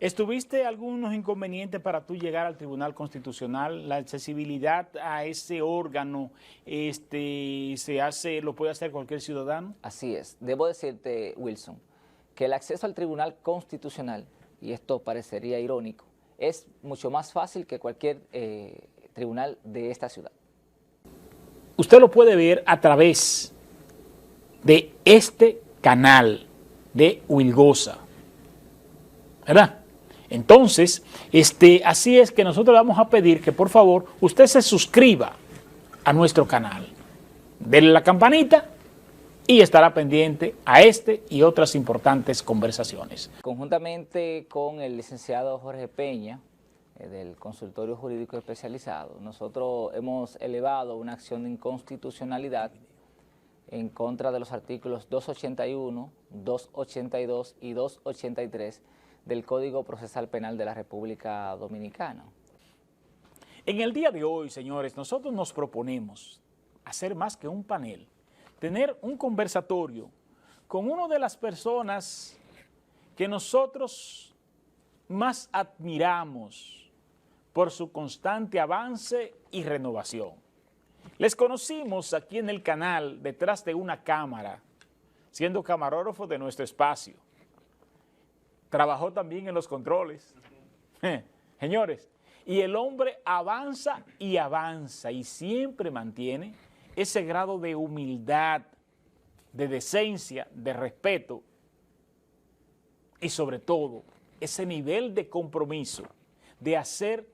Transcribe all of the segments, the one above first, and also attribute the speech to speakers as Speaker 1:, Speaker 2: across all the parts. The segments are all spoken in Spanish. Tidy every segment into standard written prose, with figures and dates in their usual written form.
Speaker 1: ¿Estuviste algunos inconvenientes para tú llegar al Tribunal Constitucional? La accesibilidad a ese órgano lo puede hacer cualquier ciudadano.
Speaker 2: Así es. Debo decirte, Wilson, que el acceso al Tribunal Constitucional, y esto parecería irónico, es mucho más fácil que cualquier tribunal de esta ciudad.
Speaker 1: Usted lo puede ver a través de este canal de Wilgosa, ¿verdad? Entonces, así es que nosotros le vamos a pedir que por favor usted se suscriba a nuestro canal. Denle la campanita y estará pendiente a y otras importantes conversaciones.
Speaker 2: Conjuntamente con el licenciado Jorge Peña, del Consultorio Jurídico Especializado, nosotros hemos elevado una acción de inconstitucionalidad en contra de los artículos 281, 282 y 283 del Código Procesal Penal de la República Dominicana.
Speaker 1: En el día de hoy, señores, nosotros nos proponemos hacer más que un panel, tener un conversatorio con una de las personas que nosotros más admiramos por su constante avance y renovación. Les conocimos aquí en el canal detrás de una cámara, siendo camarógrafo de nuestro espacio. Trabajó también en los controles. Señores, y el hombre avanza y siempre mantiene ese grado de humildad, de decencia, de respeto y sobre todo ese nivel de compromiso de hacer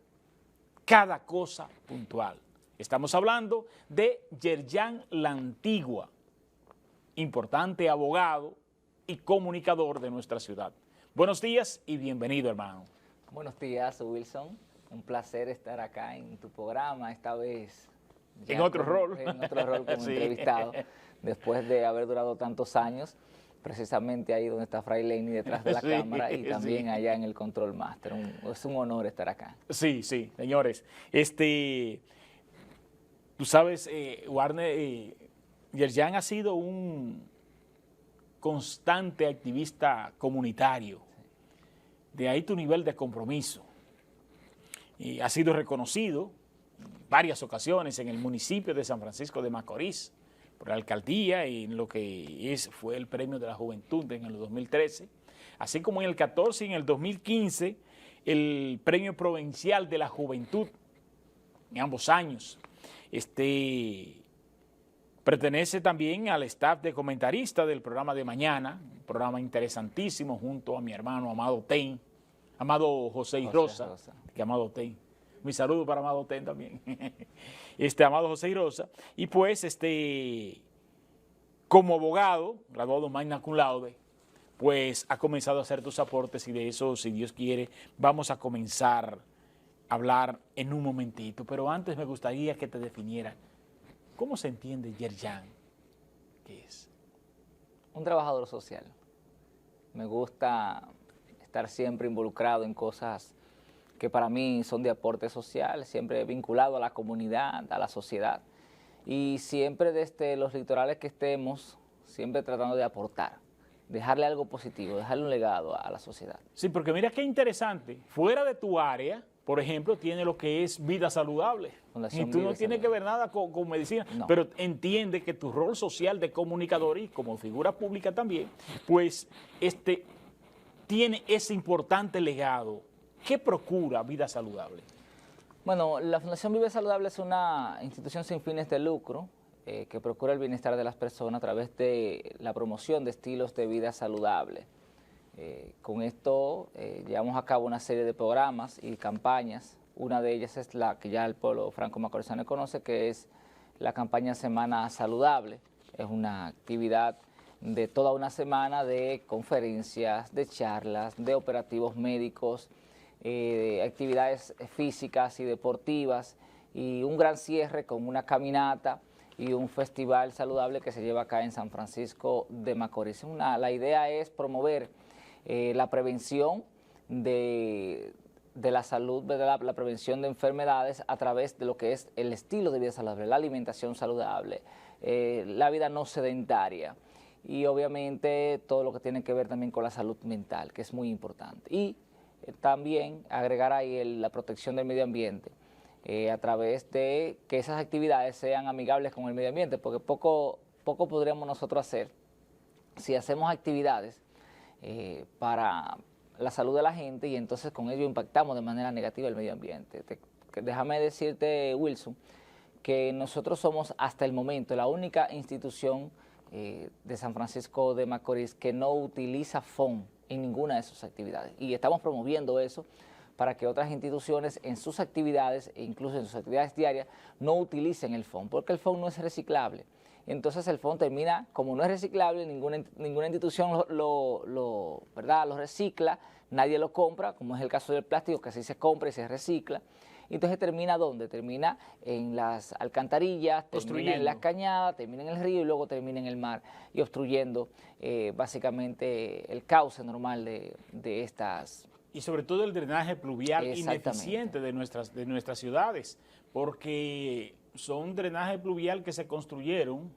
Speaker 1: cada cosa puntual. Estamos hablando de Yerjan La Antigua, importante abogado y comunicador de nuestra ciudad. Buenos días y bienvenido, hermano.
Speaker 2: Buenos días, Wilson. Un placer estar acá en tu programa, esta vez
Speaker 1: en otro rol.
Speaker 2: En otro rol como
Speaker 1: sí.
Speaker 2: entrevistado, después de haber durado tantos años, precisamente ahí donde está Fray Lenny detrás de la cámara y también allá en el Control Master. Es un honor estar acá.
Speaker 1: Sí, señores. Tú sabes, Yerjan ha sido un constante activista comunitario. De ahí tu nivel de compromiso. Y ha sido reconocido en varias ocasiones en el municipio de San Francisco de Macorís por la alcaldía y en lo que fue el premio de la juventud en el 2013, así como en el 14 y en el 2015 el premio provincial de la juventud en ambos años. Pertenece también al staff de comentarista del programa de mañana, un programa interesantísimo junto a mi hermano Amado José Rosa. Que Amado Ten. Mi saludo para Amado Ten también. Amado José Rosa. Y pues, como abogado, graduado magna cum laude, pues ha comenzado a hacer tus aportes y de eso, si Dios quiere, vamos a comenzar a hablar en un momentito. Pero antes me gustaría que te definieras. ¿Cómo se entiende Yerjan? ¿Qué es?
Speaker 2: Un trabajador social. Me gusta estar siempre involucrado en cosas que para mí son de aporte social, siempre vinculado a la comunidad, a la sociedad. Y siempre desde los litorales que estemos, siempre tratando de aportar, dejarle algo positivo, dejarle un legado a la sociedad.
Speaker 1: Sí, porque mira qué interesante, fuera de tu área, por ejemplo, tiene lo que es vida saludable.
Speaker 2: Fundación
Speaker 1: y tú
Speaker 2: Vida
Speaker 1: no tienes que ver nada con medicina,
Speaker 2: no.
Speaker 1: Pero entiende que tu rol social de comunicador y como figura pública también, pues tiene ese importante legado. ¿Qué procura Vida Saludable?
Speaker 2: Bueno, la Fundación Vive Saludable es una institución sin fines de lucro que procura el bienestar de las personas a través de la promoción de estilos de vida saludable. Con esto llevamos a cabo una serie de programas y campañas. Una de ellas es la que ya el pueblo franco-macorizano conoce, que es la campaña Semana Saludable. Es una actividad de toda una semana de conferencias, de charlas, de operativos médicos, actividades físicas y deportivas y un gran cierre con una caminata y un festival saludable que se lleva acá en San Francisco de Macorís. La idea es promover la prevención de la salud, la prevención de enfermedades a través de lo que es el estilo de vida saludable, la alimentación saludable, la vida no sedentaria y obviamente todo lo que tiene que ver también con la salud mental, que es muy importante. Y también agregar ahí la protección del medio ambiente a través de que esas actividades sean amigables con el medio ambiente, porque poco podríamos nosotros hacer si hacemos actividades para la salud de la gente y entonces con ello impactamos de manera negativa el medio ambiente. Déjame decirte, Wilson, que nosotros somos hasta el momento la única institución de San Francisco de Macorís que no utiliza FON en ninguna de sus actividades. Y estamos promoviendo eso para que otras instituciones en sus actividades, e incluso en sus actividades diarias, no utilicen el FON, porque el FON no es reciclable. Entonces el FON termina, como no es reciclable, ninguna institución ¿verdad? Lo recicla, nadie lo compra, como es el caso del plástico, que así se compra y se recicla. Entonces termina ¿dónde? Termina en las alcantarillas, termina en las cañadas, termina en el río y luego termina en el mar y obstruyendo básicamente el cauce normal de estas.
Speaker 1: Y sobre todo el drenaje pluvial ineficiente de nuestras ciudades, porque son drenajes pluvial que se construyeron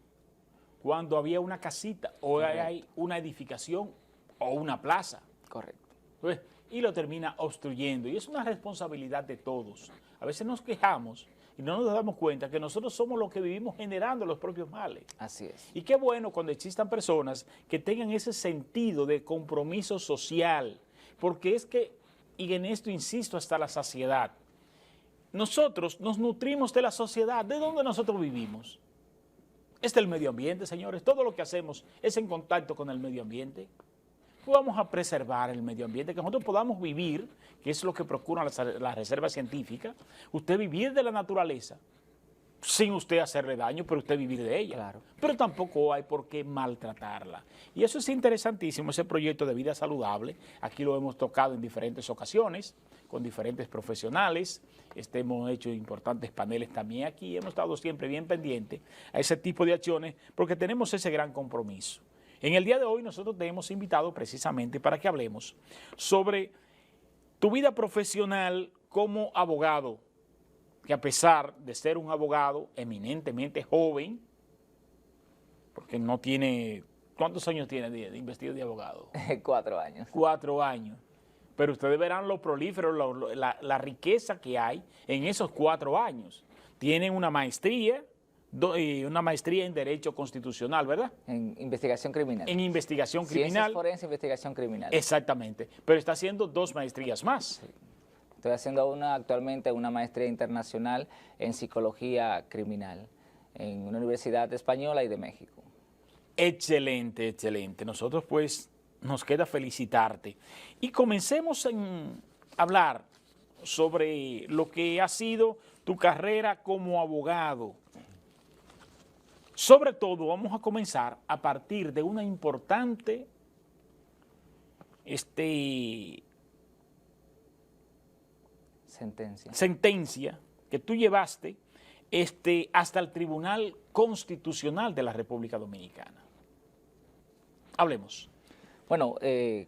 Speaker 1: cuando había una casita o hay una edificación o una plaza.
Speaker 2: Correcto.
Speaker 1: Pues, y lo termina obstruyendo. Y es una responsabilidad de todos. A veces nos quejamos y no nos damos cuenta que nosotros somos los que vivimos generando los propios males.
Speaker 2: Así es.
Speaker 1: Y qué bueno cuando existan personas que tengan ese sentido de compromiso social, porque es que, y en esto insisto hasta la saciedad, nosotros nos nutrimos de la sociedad. ¿De dónde nosotros vivimos? Es del medio ambiente, señores. Todo lo que hacemos es en contacto con el medio ambiente. Vamos a preservar el medio ambiente, que nosotros podamos vivir, que es lo que procuran las reservas científicas, usted vivir de la naturaleza sin usted hacerle daño, pero usted vivir de ella.
Speaker 2: Claro.
Speaker 1: Pero tampoco hay por qué maltratarla. Y eso es interesantísimo, ese proyecto de vida saludable. Aquí lo hemos tocado en diferentes ocasiones, con diferentes profesionales. Hemos hecho importantes paneles también aquí. Hemos estado siempre bien pendientes a ese tipo de acciones porque tenemos ese gran compromiso. En el día de hoy nosotros te hemos invitado precisamente para que hablemos sobre tu vida profesional como abogado, que a pesar de ser un abogado eminentemente joven, porque no tiene, ¿cuántos años tiene de investido de abogado?
Speaker 2: 4 años.
Speaker 1: 4 años. Pero ustedes verán lo prolífero, la riqueza que hay en esos 4 años. Tienen una maestría en Derecho Constitucional, ¿verdad?
Speaker 2: En investigación criminal.
Speaker 1: En investigación criminal.
Speaker 2: Ciencias forenses, investigación criminal.
Speaker 1: Exactamente. Pero está haciendo 2 maestrías más.
Speaker 2: Sí. Estoy haciendo actualmente una maestría internacional en psicología criminal en una universidad española y de México.
Speaker 1: Excelente, excelente. Nosotros pues nos queda felicitarte. Y comencemos a hablar sobre lo que ha sido tu carrera como abogado. Sobre todo vamos a comenzar a partir de una importante sentencia que tú llevaste hasta el Tribunal Constitucional de la República Dominicana. Hablemos.
Speaker 2: Bueno,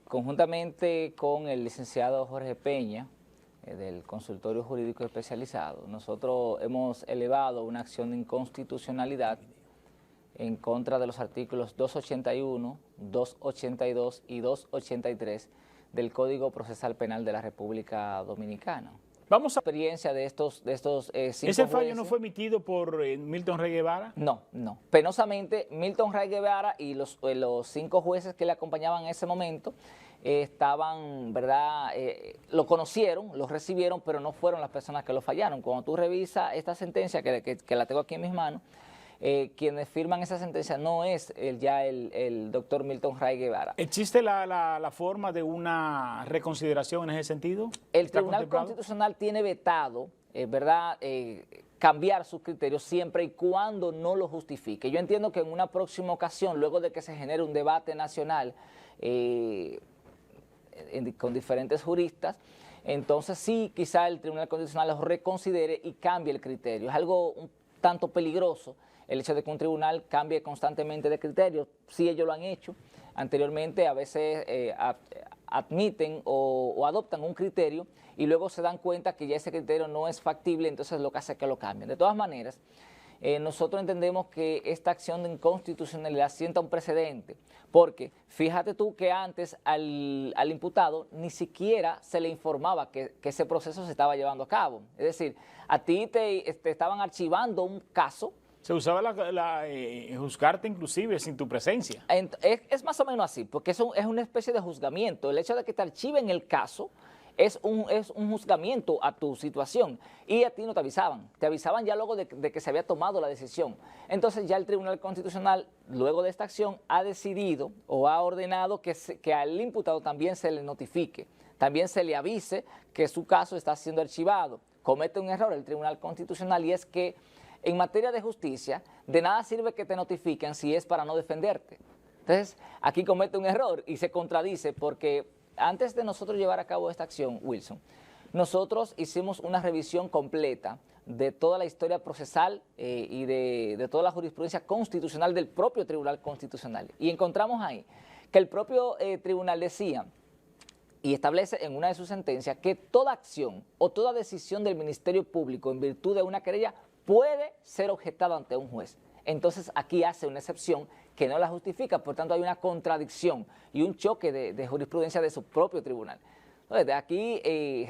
Speaker 2: conjuntamente con el licenciado Jorge Peña, del Consultorio Jurídico Especializado, nosotros hemos elevado una acción de inconstitucionalidad en contra de los artículos 281, 282 y 283 del Código Procesal Penal de la República Dominicana.
Speaker 1: Vamos a
Speaker 2: experiencia de estos 5
Speaker 1: ¿Ese fallo no fue emitido por Milton Rey Guevara?
Speaker 2: No, no. Penosamente, Milton Rey Guevara y los 5 jueces que le acompañaban en ese momento estaban, ¿verdad? Lo conocieron, lo recibieron, pero no fueron las personas que lo fallaron. Cuando tú revisas esta sentencia, que la tengo aquí en mis manos, quienes firman esa sentencia no es el doctor Milton Rey Guevara.
Speaker 1: ¿Existe la forma de una reconsideración en ese sentido?
Speaker 2: El Tribunal Constitucional tiene vetado, ¿verdad?, cambiar sus criterios siempre y cuando no lo justifique. Yo entiendo que en una próxima ocasión, luego de que se genere un debate nacional con diferentes juristas, entonces sí, quizá el Tribunal Constitucional lo reconsidere y cambie el criterio. Es algo un tanto peligroso el hecho de que un tribunal cambie constantemente de criterio. Sí, ellos lo han hecho anteriormente, a veces admiten o adoptan un criterio y luego se dan cuenta que ya ese criterio no es factible, entonces lo que hace es que lo cambien. De todas maneras, nosotros entendemos que esta acción de inconstitucionalidad sienta un precedente, porque fíjate tú que antes al imputado ni siquiera se le informaba que ese proceso se estaba llevando a cabo. Es decir, a ti te estaban archivando un caso.
Speaker 1: Se usaba juzgarte inclusive sin tu presencia.
Speaker 2: Es más o menos así, porque es una especie de juzgamiento. El hecho de que te archiven el caso es un juzgamiento a tu situación, y a ti no te avisaban ya luego de que se había tomado la decisión. Entonces ya el Tribunal Constitucional, luego de esta acción, ha decidido o ha ordenado que al imputado también se le notifique, también se le avise que su caso está siendo archivado. Comete un error el Tribunal Constitucional, y es que en materia de justicia, de nada sirve que te notifiquen si es para no defenderte. Entonces, aquí comete un error y se contradice, porque antes de nosotros llevar a cabo esta acción, Wilson, nosotros hicimos una revisión completa de toda la historia procesal y de toda la jurisprudencia constitucional del propio Tribunal Constitucional. Y encontramos ahí que el propio tribunal decía y establece en una de sus sentencias que toda acción o toda decisión del Ministerio Público en virtud de una querella puede ser objetada ante un juez. Entonces aquí hace una excepción que no la justifica, por tanto hay una contradicción y un choque de jurisprudencia de su propio tribunal. Entonces, de aquí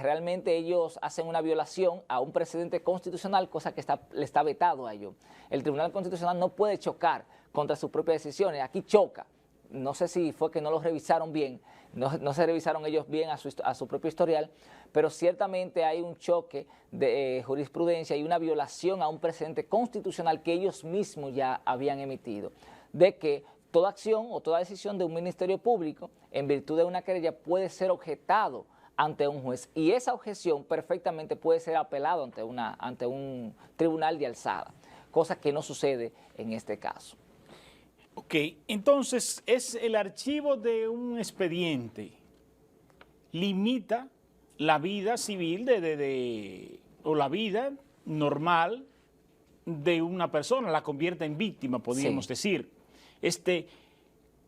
Speaker 2: realmente ellos hacen una violación a un precedente constitucional, cosa que le está vetado a ellos. El Tribunal Constitucional no puede chocar contra sus propias decisiones, aquí choca. No sé si fue que no los revisaron bien, no se revisaron ellos bien a su propio historial, pero ciertamente hay un choque de jurisprudencia y una violación a un precedente constitucional que ellos mismos ya habían emitido, de que toda acción o toda decisión de un ministerio público en virtud de una querella puede ser objetado ante un juez, y esa objeción perfectamente puede ser apelado ante un tribunal de alzada, cosa que no sucede en este caso.
Speaker 1: Ok, entonces es el archivo de un expediente, limita la vida civil o la vida normal de una persona, la convierte en víctima, podríamos decir.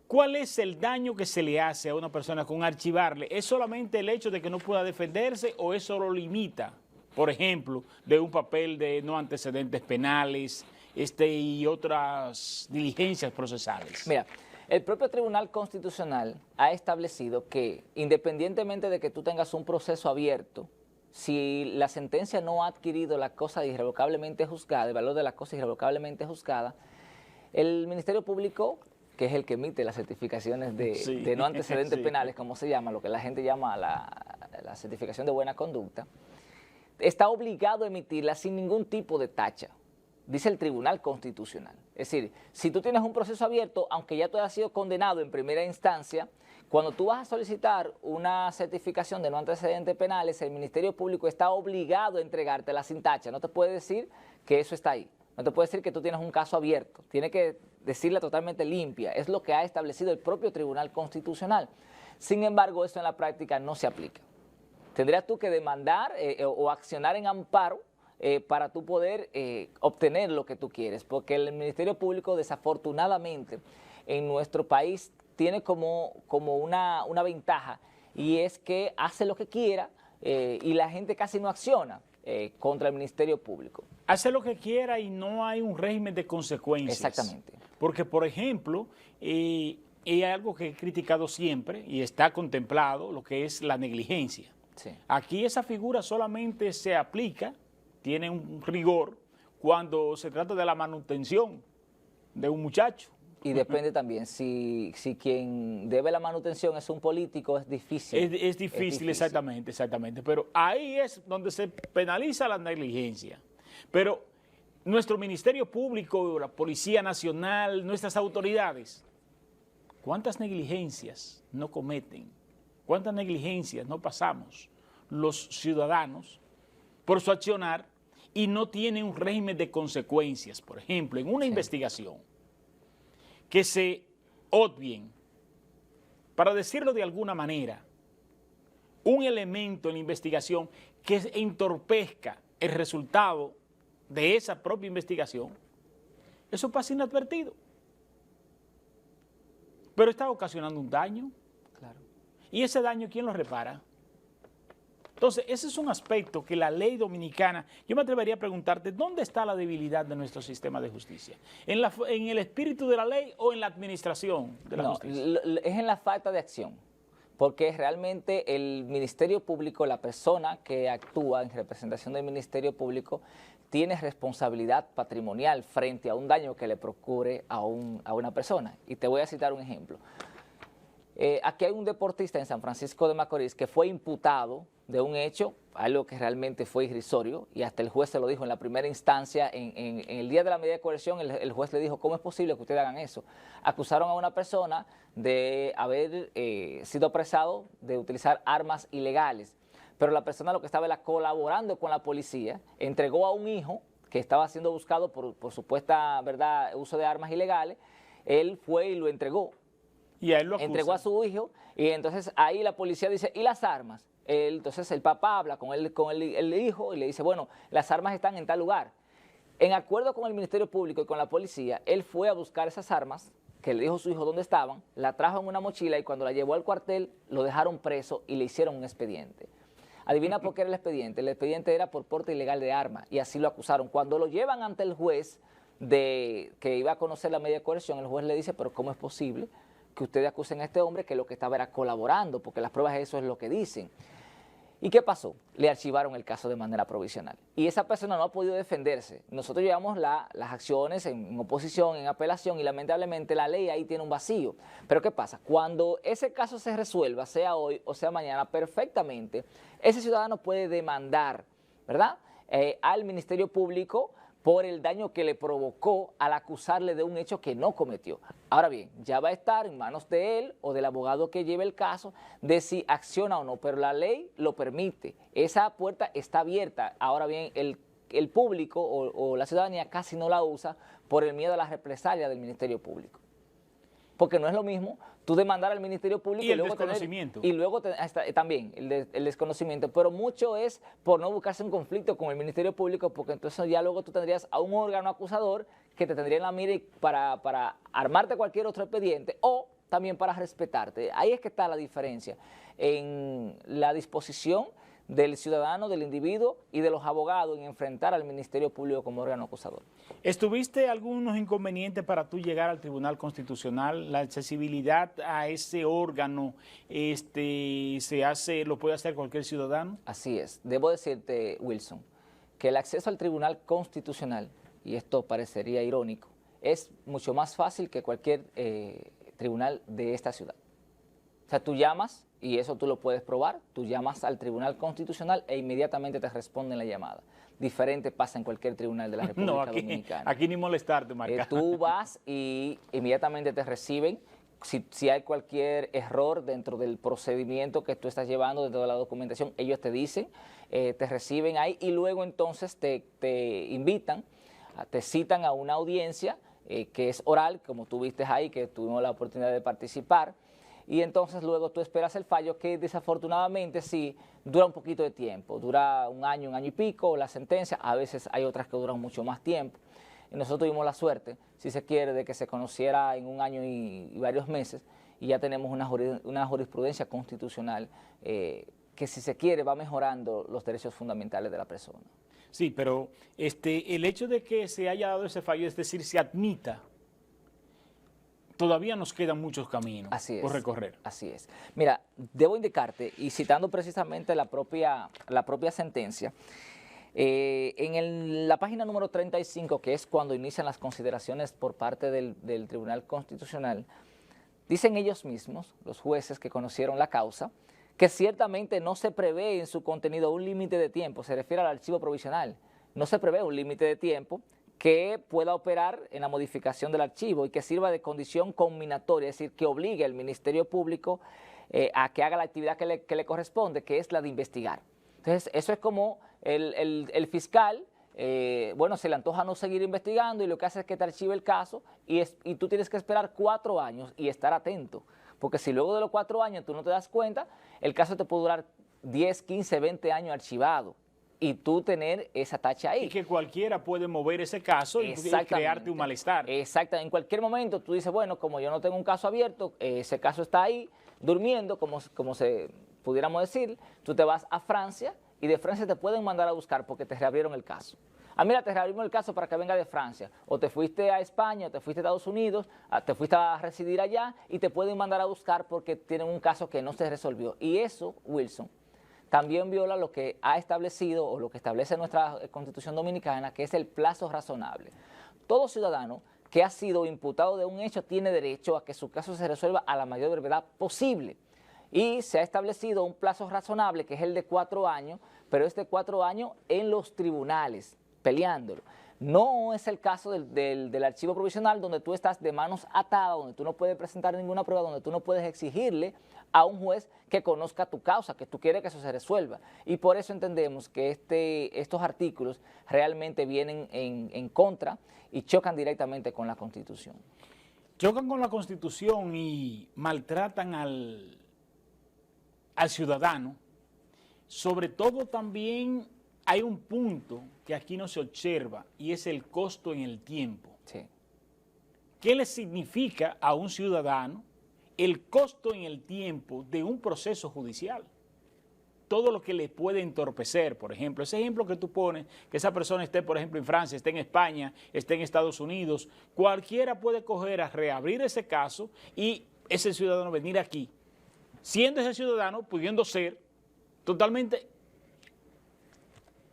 Speaker 1: ¿Cuál es el daño que se le hace a una persona con archivarle? ¿Es solamente el hecho de que no pueda defenderse o eso lo limita, por ejemplo, de un papel de no antecedentes penales y otras diligencias procesales?
Speaker 2: Mira, el propio Tribunal Constitucional ha establecido que, independientemente de que tú tengas un proceso abierto, si la sentencia no ha adquirido la cosa irrevocablemente juzgada, el valor de la cosa irrevocablemente juzgada, el Ministerio Público, que es el que emite las certificaciones de no antecedentes penales, como se llama, lo que la gente llama la certificación de buena conducta, está obligado a emitirla sin ningún tipo de tacha, dice el Tribunal Constitucional. Es decir, si tú tienes un proceso abierto, aunque ya tú hayas sido condenado en primera instancia, cuando tú vas a solicitar una certificación de no antecedentes penales, el Ministerio Público está obligado a entregártela sin tacha. No te puede decir que eso está ahí. No te puede decir que tú tienes un caso abierto. Tiene que decirla totalmente limpia. Es lo que ha establecido el propio Tribunal Constitucional. Sin embargo, eso en la práctica no se aplica. Tendrías tú que demandar o accionar en amparo para tú poder obtener lo que tú quieres, porque el Ministerio Público, desafortunadamente, en nuestro país tiene como una ventaja, y es que hace lo que quiera y la gente casi no acciona contra el Ministerio Público.
Speaker 1: Hace lo que quiera y no hay un régimen de consecuencias.
Speaker 2: Exactamente.
Speaker 1: Porque, por ejemplo, y hay algo que he criticado siempre y está contemplado, lo que es la negligencia.
Speaker 2: Sí.
Speaker 1: Aquí esa figura solamente se aplica, tiene un rigor, cuando se trata de la manutención de un muchacho.
Speaker 2: Y depende también, si quien debe la manutención es un político, es difícil.
Speaker 1: Es difícil, exactamente. Pero ahí es donde se penaliza la negligencia. Pero nuestro Ministerio Público, la Policía Nacional, nuestras autoridades, ¿cuántas negligencias no cometen? ¿Cuántas negligencias no pasamos los ciudadanos por su accionar y no tienen un régimen de consecuencias? Por ejemplo, en una investigación, que se obvien, para decirlo de alguna manera, un elemento en la investigación que entorpezca el resultado de esa propia investigación, eso pasa inadvertido. Pero está ocasionando un daño.
Speaker 2: Claro.
Speaker 1: ¿Y ese daño quién lo repara? Entonces, ese es un aspecto que la ley dominicana, yo me atrevería a preguntarte, ¿dónde está la debilidad de nuestro sistema de justicia? ¿En el espíritu de la ley o en la administración de la justicia?
Speaker 2: Es en la falta de acción, porque realmente el Ministerio Público, la persona que actúa en representación del Ministerio Público, tiene responsabilidad patrimonial frente a un daño que le procure a una persona. Y te voy a citar un ejemplo. Aquí hay un deportista en San Francisco de Macorís que fue imputado de un hecho, algo que realmente fue irrisorio, y hasta el juez se lo dijo en la primera instancia, en el día de la medida de coerción, el juez le dijo, ¿cómo es posible que ustedes hagan eso? Acusaron a una persona de haber sido apresado de utilizar armas ilegales, pero la persona lo que estaba era colaborando con la policía, entregó a un hijo que estaba siendo buscado por supuesta verdad uso de armas ilegales, él fue y lo entregó.
Speaker 1: Y a él lo acusan.
Speaker 2: Entregó a su hijo y entonces ahí la policía dice, ¿y las armas? Entonces el papá habla con el hijo y le dice, bueno, las armas están en tal lugar. En acuerdo con el Ministerio Público y con la policía, él fue a buscar esas armas, que le dijo a su hijo dónde estaban, la trajo en una mochila y cuando la llevó al cuartel lo dejaron preso y le hicieron un expediente. Adivina por qué era el expediente era por porte ilegal de armas y así lo acusaron. Cuando lo llevan ante el juez que iba a conocer la medida de coerción, el juez le dice, pero ¿cómo es posible que ustedes acusen a este hombre que lo que estaba era colaborando? Porque las pruebas de eso es lo que dicen. ¿Y qué pasó? Le archivaron el caso de manera provisional. Y esa persona no ha podido defenderse. Nosotros llevamos las acciones en oposición, en apelación, y lamentablemente la ley ahí tiene un vacío. Pero ¿qué pasa? Cuando ese caso se resuelva, sea hoy o sea mañana, perfectamente, ese ciudadano puede demandar, ¿verdad?, al Ministerio Público por el daño que le provocó al acusarle de un hecho que no cometió. Ahora bien, ya va a estar en manos de él o del abogado que lleve el caso de si acciona o no, pero la ley lo permite, esa puerta está abierta. Ahora bien, el público o la ciudadanía casi no la usa por el miedo a la represalia del Ministerio Público. Porque no es lo mismo tú demandar al Ministerio Público
Speaker 1: y el luego desconocimiento.
Speaker 2: También el desconocimiento, pero mucho es por no buscarse un conflicto con el Ministerio Público, porque entonces ya luego tú tendrías a un órgano acusador que te tendría en la mira para armarte cualquier otro expediente o también para respetarte. Ahí es que está la diferencia en la disposición del ciudadano, del individuo y de los abogados en enfrentar al Ministerio Público como órgano acusador.
Speaker 1: ¿Estuviste algunos inconvenientes para tú llegar al Tribunal Constitucional? ¿La accesibilidad a ese órgano lo puede hacer cualquier ciudadano?
Speaker 2: Así es. Debo decirte, Wilson, que el acceso al Tribunal Constitucional, y esto parecería irónico, es mucho más fácil que cualquier tribunal de esta ciudad. O sea, tú llamas, y eso tú lo puedes probar, tú llamas al Tribunal Constitucional e inmediatamente te responden la llamada. Diferente pasa en cualquier tribunal de la República Dominicana.
Speaker 1: Aquí ni molestarte, Marca.
Speaker 2: Tú vas y inmediatamente te reciben. Si hay cualquier error dentro del procedimiento que tú estás llevando, dentro de la documentación, ellos te dicen, te reciben ahí y luego entonces te invitan, te citan a una audiencia que es oral, como tú viste ahí, que tuvimos la oportunidad de participar. Y entonces luego tú esperas el fallo que desafortunadamente sí dura un poquito de tiempo, dura un año y pico la sentencia, a veces hay otras que duran mucho más tiempo. Y nosotros tuvimos la suerte, si se quiere, de que se conociera en un año y varios meses y ya tenemos una jurisprudencia constitucional que si se quiere va mejorando los derechos fundamentales de la persona.
Speaker 1: Sí, pero el hecho de que se haya dado ese fallo, es decir, se admita, todavía nos quedan muchos caminos por recorrer.
Speaker 2: Así es. Mira, debo indicarte, y citando precisamente la propia sentencia, en la página número 35, que es cuando inician las consideraciones por parte del Tribunal Constitucional, dicen ellos mismos, los jueces que conocieron la causa, que ciertamente no se prevé en su contenido un límite de tiempo, se refiere al archivo provisional, no se prevé un límite de tiempo que pueda operar en la modificación del archivo y que sirva de condición combinatoria, es decir, que obligue al Ministerio Público a que haga la actividad que le corresponde, que es la de investigar. Entonces, eso es como el fiscal, bueno, se le antoja no seguir investigando y lo que hace es que te archive el caso y tú tienes que esperar 4 años y estar atento, porque si luego de los 4 años tú no te das cuenta, el caso te puede durar 10, 15, 20 años archivado. Y tú tener esa tacha ahí.
Speaker 1: Y que cualquiera puede mover ese caso y crearte un malestar.
Speaker 2: Exacto. En cualquier momento tú dices, bueno, como yo no tengo un caso abierto, ese caso está ahí durmiendo, como se pudiéramos decir, tú te vas a Francia y de Francia te pueden mandar a buscar porque te reabrieron el caso. Ah, mira, te reabrimos el caso para que venga de Francia, o te fuiste a España, o te fuiste a Estados Unidos, te fuiste a residir allá y te pueden mandar a buscar porque tienen un caso que no se resolvió. Y eso, Wilson, también viola lo que ha establecido o lo que establece nuestra Constitución Dominicana, que es el plazo razonable. Todo ciudadano que ha sido imputado de un hecho tiene derecho a que su caso se resuelva a la mayor brevedad posible. Y se ha establecido un plazo razonable, que es el de 4 años, pero es de 4 años en los tribunales, peleándolo. No es el caso del archivo provisional, donde tú estás de manos atadas, donde tú no puedes presentar ninguna prueba, donde tú no puedes exigirle a un juez que conozca tu causa, que tú quieres que eso se resuelva. Y por eso entendemos que estos artículos realmente vienen en contra y chocan directamente con la Constitución.
Speaker 1: Chocan con la Constitución y maltratan al ciudadano. Sobre todo también hay un punto que aquí no se observa y es el costo en el tiempo.
Speaker 2: Sí.
Speaker 1: ¿Qué le significa a un ciudadano el costo en el tiempo de un proceso judicial? Todo lo que le puede entorpecer, por ejemplo, ese ejemplo que tú pones, que esa persona esté, por ejemplo, en Francia, esté en España, esté en Estados Unidos, cualquiera puede coger a reabrir ese caso y ese ciudadano venir aquí, siendo ese ciudadano pudiendo ser totalmente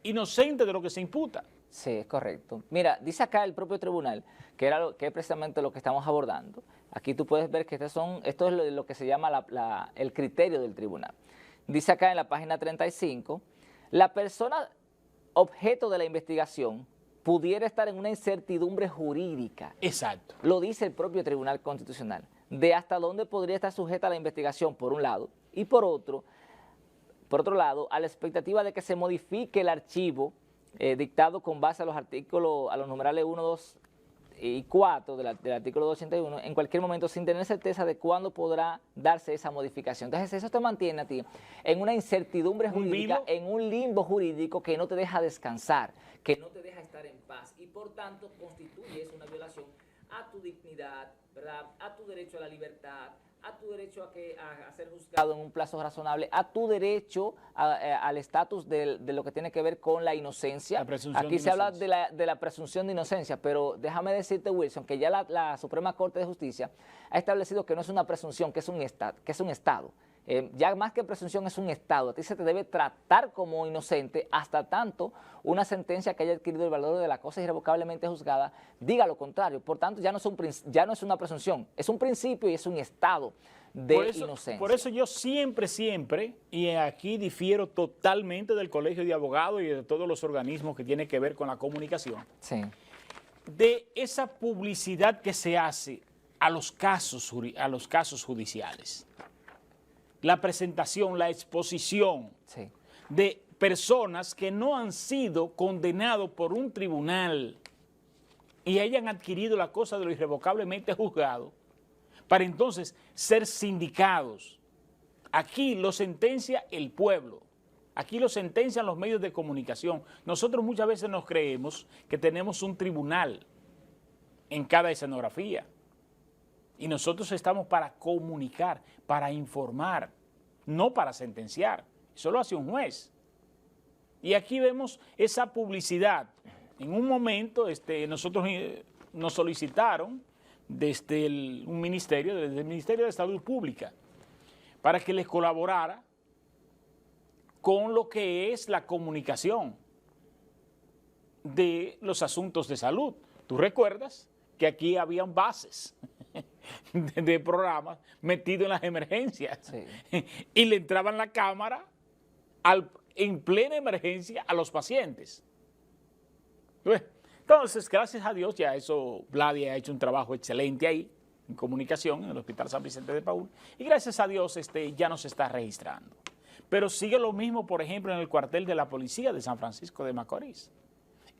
Speaker 1: inocente de lo que se imputa.
Speaker 2: Sí, es correcto. Mira, dice acá el propio tribunal, que es precisamente lo que estamos abordando. Aquí tú puedes ver que esto es lo que se llama el criterio del tribunal. Dice acá en la página 35, la persona objeto de la investigación pudiera estar en una incertidumbre jurídica.
Speaker 1: Exacto.
Speaker 2: Lo dice el propio Tribunal Constitucional, de hasta dónde podría estar sujeta a la investigación, por un lado, y por otro lado, a la expectativa de que se modifique el archivo dictado con base a los artículos, a los numerales 1, 2 y 4 del artículo 281, en cualquier momento sin tener certeza de cuándo podrá darse esa modificación. Entonces eso te mantiene a ti en una incertidumbre jurídica, en un limbo jurídico que no te deja descansar, que no te deja estar en paz y por tanto constituye una violación a tu dignidad, ¿verdad?, a tu derecho a la libertad, a tu derecho a ser juzgado en un plazo razonable, a tu derecho al estatus de lo que tiene que ver con la inocencia. Aquí se habla de la presunción de inocencia, pero déjame decirte, Wilson, que ya la Suprema Corte de Justicia ha establecido que no es una presunción, que es un estado. Ya más que presunción es un estado. A ti se te debe tratar como inocente hasta tanto una sentencia que haya adquirido el valor de la cosa irrevocablemente juzgada diga lo contrario. Por tanto, ya no es una presunción, es un principio y es un estado de inocencia.
Speaker 1: Por eso yo siempre, y aquí difiero totalmente del Colegio de Abogados y de todos los organismos que tienen que ver con la comunicación,
Speaker 2: sí,
Speaker 1: de esa publicidad que se hace a los casos judiciales. La presentación, la exposición
Speaker 2: sí,
Speaker 1: de personas que no han sido condenados por un tribunal y hayan adquirido la cosa de lo irrevocablemente juzgado, para entonces ser sindicados. Aquí lo sentencia el pueblo, aquí lo sentencian los medios de comunicación. Nosotros muchas veces nos creemos que tenemos un tribunal en cada escenografía. Y nosotros estamos para comunicar, para informar, no para sentenciar. Eso lo hace un juez. Y aquí vemos esa publicidad. En un momento nosotros nos solicitaron desde el Ministerio de Salud Pública para que les colaborara con lo que es la comunicación de los asuntos de salud. ¿Tú recuerdas que aquí habían bases de programas metidos en las emergencias?
Speaker 2: sí.
Speaker 1: Y le entraban la cámara en plena emergencia a los pacientes? Entonces, gracias a Dios, ya eso, Vladia ha hecho un trabajo excelente ahí, en comunicación, en el Hospital San Vicente de Paúl, y gracias a Dios ya no se está registrando. Pero sigue lo mismo, por ejemplo, en el cuartel de la policía de San Francisco de Macorís.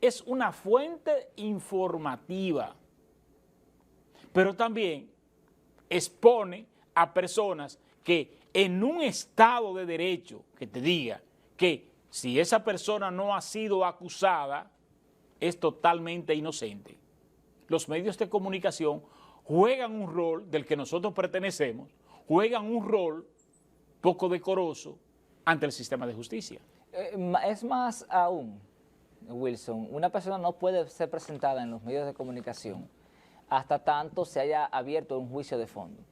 Speaker 1: Es una fuente informativa, pero también expone a personas que en un estado de derecho que te diga que si esa persona no ha sido acusada, es totalmente inocente. Los medios de comunicación juegan un rol del que nosotros pertenecemos, juegan un rol poco decoroso ante el sistema de justicia.
Speaker 2: Es más aún, Wilson, una persona no puede ser presentada en los medios de comunicación hasta tanto se haya abierto un juicio de fondo.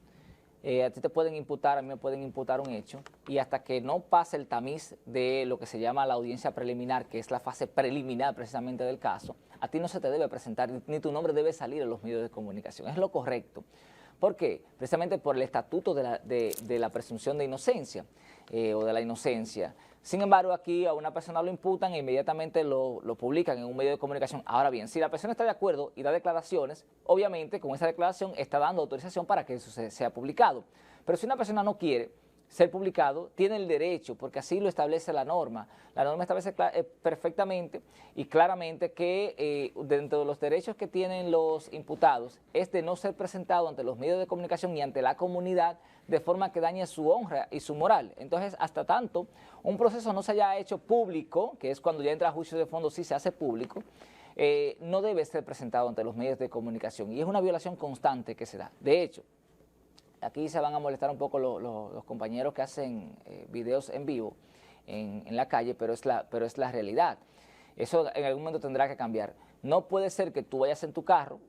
Speaker 2: A ti te pueden imputar, a mí me pueden imputar un hecho, y hasta que no pase el tamiz de lo que se llama la audiencia preliminar, que es la fase preliminar precisamente del caso, a ti no se te debe presentar, ni tu nombre debe salir en los medios de comunicación. Es lo correcto. ¿Por qué? Precisamente por el estatuto de la presunción de inocencia o de la inocencia. Sin embargo, aquí a una persona lo imputan e inmediatamente lo publican en un medio de comunicación. Ahora bien, si la persona está de acuerdo y da declaraciones, obviamente con esa declaración está dando autorización para que eso sea publicado. Pero si una persona no quiere ser publicado, tiene el derecho, porque así lo establece la norma. La norma establece perfectamente y claramente que dentro de los derechos que tienen los imputados es de no ser presentado ante los medios de comunicación y ante la comunidad de forma que dañe su honra y su moral. Entonces, hasta tanto un proceso no se haya hecho público, que es cuando ya entra a juicio de fondo, sí se hace público, no debe ser presentado ante los medios de comunicación. Y es una violación constante que se da. De hecho, aquí se van a molestar un poco los compañeros que hacen videos en vivo en la calle, pero es la realidad. Eso en algún momento tendrá que cambiar. No puede ser que tú vayas en tu carro,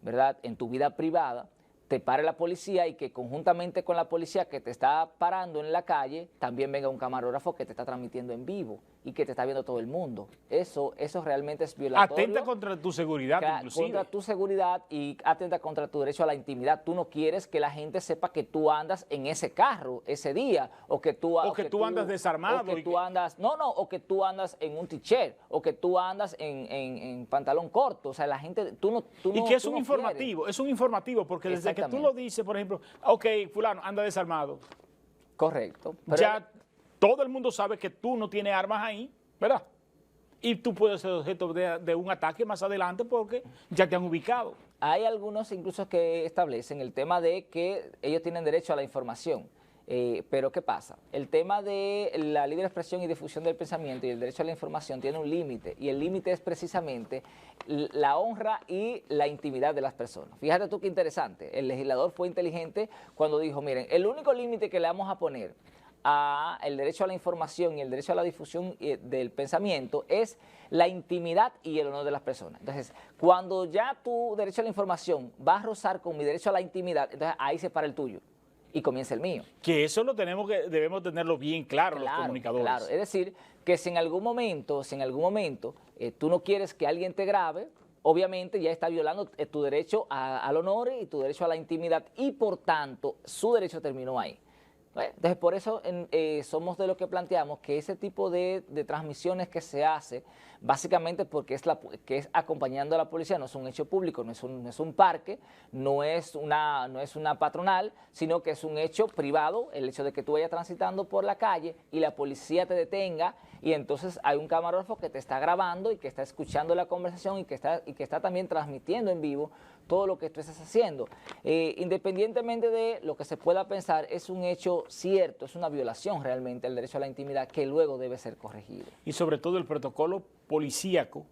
Speaker 2: ¿verdad?, en tu vida privada, te pare la policía y que conjuntamente con la policía que te está parando en la calle, también venga un camarógrafo que te está transmitiendo en vivo y que te está viendo todo el mundo. Eso realmente es violatorio.
Speaker 1: Atenta contra tu seguridad, inclusive.
Speaker 2: Contra tu seguridad y atenta contra tu derecho a la intimidad. Tú no quieres que la gente sepa que tú andas en ese carro ese día, o que tú
Speaker 1: andas desarmado.
Speaker 2: O que tú andas, o que tú andas en un t-shirt, o que tú andas en pantalón corto. O sea, la gente,
Speaker 1: y que es un informativo, es un informativo, porque desde que tú lo dices, por ejemplo, ok, fulano anda desarmado.
Speaker 2: Correcto.
Speaker 1: Pero ya todo el mundo sabe que tú no tienes armas ahí, ¿verdad? Y tú puedes ser objeto de un ataque más adelante porque ya te han ubicado.
Speaker 2: Hay algunos incluso que establecen el tema de que ellos tienen derecho a la información. Pero ¿qué pasa? El tema de la libre expresión y difusión del pensamiento y el derecho a la información tiene un límite, y el límite es precisamente la honra y la intimidad de las personas. Fíjate tú qué interesante, el legislador fue inteligente cuando dijo, miren, el único límite que le vamos a poner a el derecho a la información y el derecho a la difusión del pensamiento es la intimidad y el honor de las personas. Entonces, cuando ya tu derecho a la información va a rozar con mi derecho a la intimidad, entonces ahí se para el tuyo y comienza el mío.
Speaker 1: Que eso debemos tenerlo bien claro, los comunicadores.
Speaker 2: Claro, es decir, que si en algún momento tú no quieres que alguien te grabe, obviamente ya está violando tu derecho al honor y tu derecho a la intimidad, y por tanto su derecho terminó ahí. Entonces, por eso somos de lo que planteamos que ese tipo de transmisiones que se hace, básicamente porque es acompañando a la policía, no es un hecho público, no es un parque, no es una patronal, sino que es un hecho privado, el hecho de que tú vayas transitando por la calle y la policía te detenga, y entonces hay un camarógrafo que te está grabando y que está escuchando la conversación y que está también transmitiendo en vivo todo lo que tú estás haciendo. Independientemente de lo que se pueda pensar, es un hecho cierto, es una violación realmente del derecho a la intimidad que luego debe ser corregido.
Speaker 1: Y sobre todo el protocolo policíaco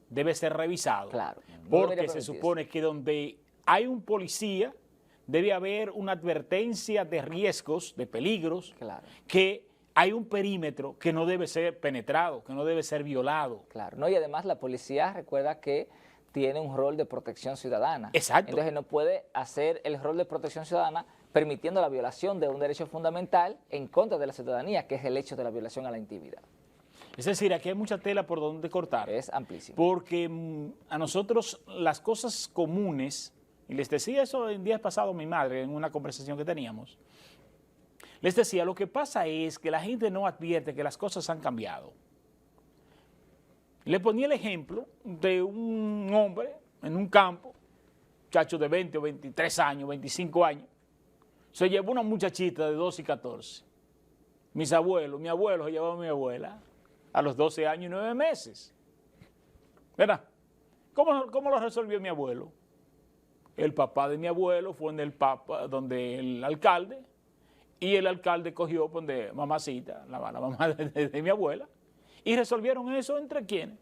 Speaker 1: debe ser revisado.
Speaker 2: Claro.
Speaker 1: Porque se supone que donde hay un policía debe haber una advertencia de riesgos, de peligros,
Speaker 2: claro,
Speaker 1: que hay un perímetro que no debe ser penetrado, que no debe ser violado.
Speaker 2: Claro, no, y además la policía recuerda que tiene un rol de protección ciudadana.
Speaker 1: Exacto.
Speaker 2: Entonces no puede hacer el rol de protección ciudadana permitiendo la violación de un derecho fundamental en contra de la ciudadanía, que es el hecho de la violación a la intimidad.
Speaker 1: Es decir, aquí hay mucha tela por donde cortar.
Speaker 2: Es amplísimo.
Speaker 1: Porque a nosotros las cosas comunes, y les decía eso el día pasado a mi madre en una conversación que teníamos, les decía, lo que pasa es que la gente no advierte que las cosas han cambiado. Le ponía el ejemplo de un hombre en un campo, muchacho de 20 o 23 años, 25 años, se llevó una muchachita de 12 y 14. Mi abuelo se llevó a mi abuela a los 12 años y 9 meses. ¿Verdad? ¿Cómo lo resolvió mi abuelo? El papá de mi abuelo fue donde el alcalde, y el alcalde cogió donde mamacita, la mamá de mi abuela, y resolvieron eso entre quienes.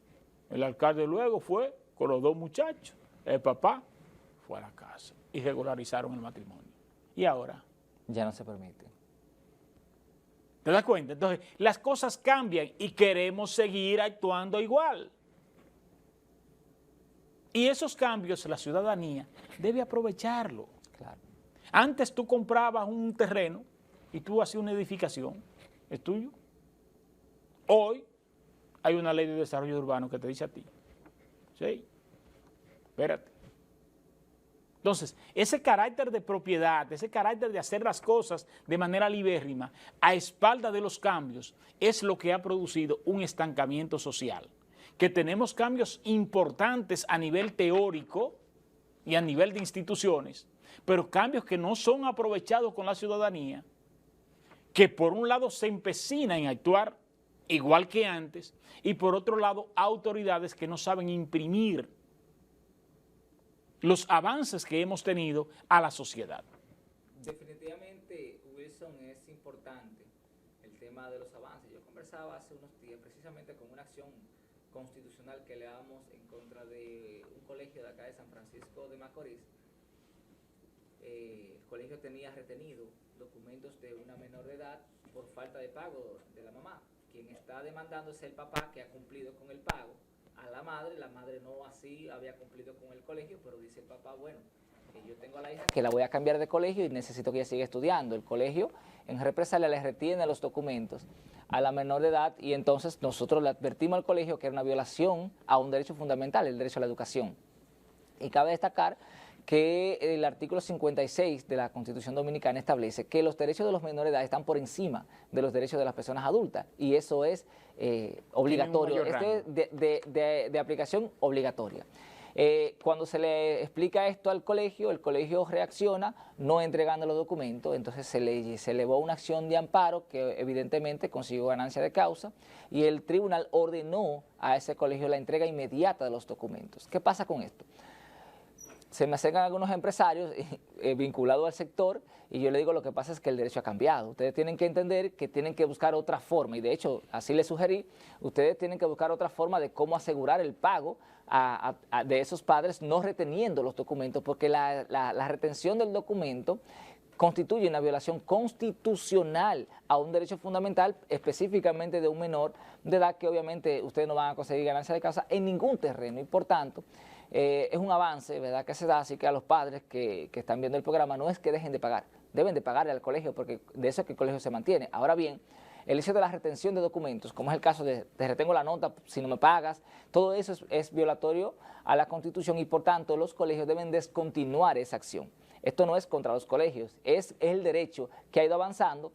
Speaker 1: El alcalde luego fue con los dos muchachos, el papá fue a la casa y regularizaron el matrimonio. ¿Y ahora?
Speaker 2: Ya no se permite.
Speaker 1: ¿Te das cuenta? Entonces, las cosas cambian y queremos seguir actuando igual. Y esos cambios la ciudadanía debe aprovecharlo.
Speaker 2: Claro.
Speaker 1: Antes tú comprabas un terreno y tú hacías una edificación, es tuyo. Hoy hay una ley de desarrollo urbano que te dice a ti, sí, espérate. Entonces, ese carácter de propiedad, ese carácter de hacer las cosas de manera libérrima, a espalda de los cambios, es lo que ha producido un estancamiento social. Que tenemos cambios importantes a nivel teórico y a nivel de instituciones, pero cambios que no son aprovechados con la ciudadanía, que por un lado se empecina en actuar igual que antes, y por otro lado autoridades que no saben imprimir los avances que hemos tenido a la sociedad.
Speaker 2: Definitivamente, Wilson, es importante el tema de los avances. Yo conversaba hace unos días precisamente con una acción constitucional que le damos en contra de un colegio de acá de San Francisco de Macorís. El colegio tenía retenido documentos de una menor de edad por falta de pago de la mamá. Quien está demandando es el papá, que ha cumplido con el pago a la madre no así había cumplido con el colegio, pero dice el papá, bueno, yo tengo a la hija que la voy a cambiar de colegio y necesito que ella siga estudiando. El colegio en represalia le retiene los documentos a la menor de edad y entonces nosotros le advertimos al colegio que era una violación a un derecho fundamental, el derecho a la educación. Y cabe destacar que el artículo 56 de la Constitución Dominicana establece que los derechos de los menores de edad están por encima de los derechos de las personas adultas y eso es obligatorio, es de aplicación obligatoria. Cuando se le explica esto al colegio, el colegio reacciona no entregando los documentos, entonces se elevó una acción de amparo que evidentemente consiguió ganancia de causa y el tribunal ordenó a ese colegio la entrega inmediata de los documentos. ¿Qué pasa con esto? Se me acercan algunos empresarios vinculados al sector y yo le digo, lo que pasa es que el derecho ha cambiado. Ustedes tienen que entender que tienen que buscar otra forma y de hecho, así les sugerí, ustedes tienen que buscar otra forma de cómo asegurar el pago de esos padres no reteniendo los documentos, porque la retención del documento constituye una violación constitucional a un derecho fundamental, específicamente de un menor de edad, que obviamente ustedes no van a conseguir ganancia de causa en ningún terreno y por tanto es un avance, ¿verdad?, que se da, así que a los padres que están viendo el programa no es que dejen de pagar, deben de pagarle al colegio porque de eso es que el colegio se mantiene. Ahora bien, el hecho de la retención de documentos, como es el caso de te retengo la nota si no me pagas, todo eso es violatorio a la Constitución y por tanto los colegios deben descontinuar esa acción. Esto no es contra los colegios, es el derecho que ha ido avanzando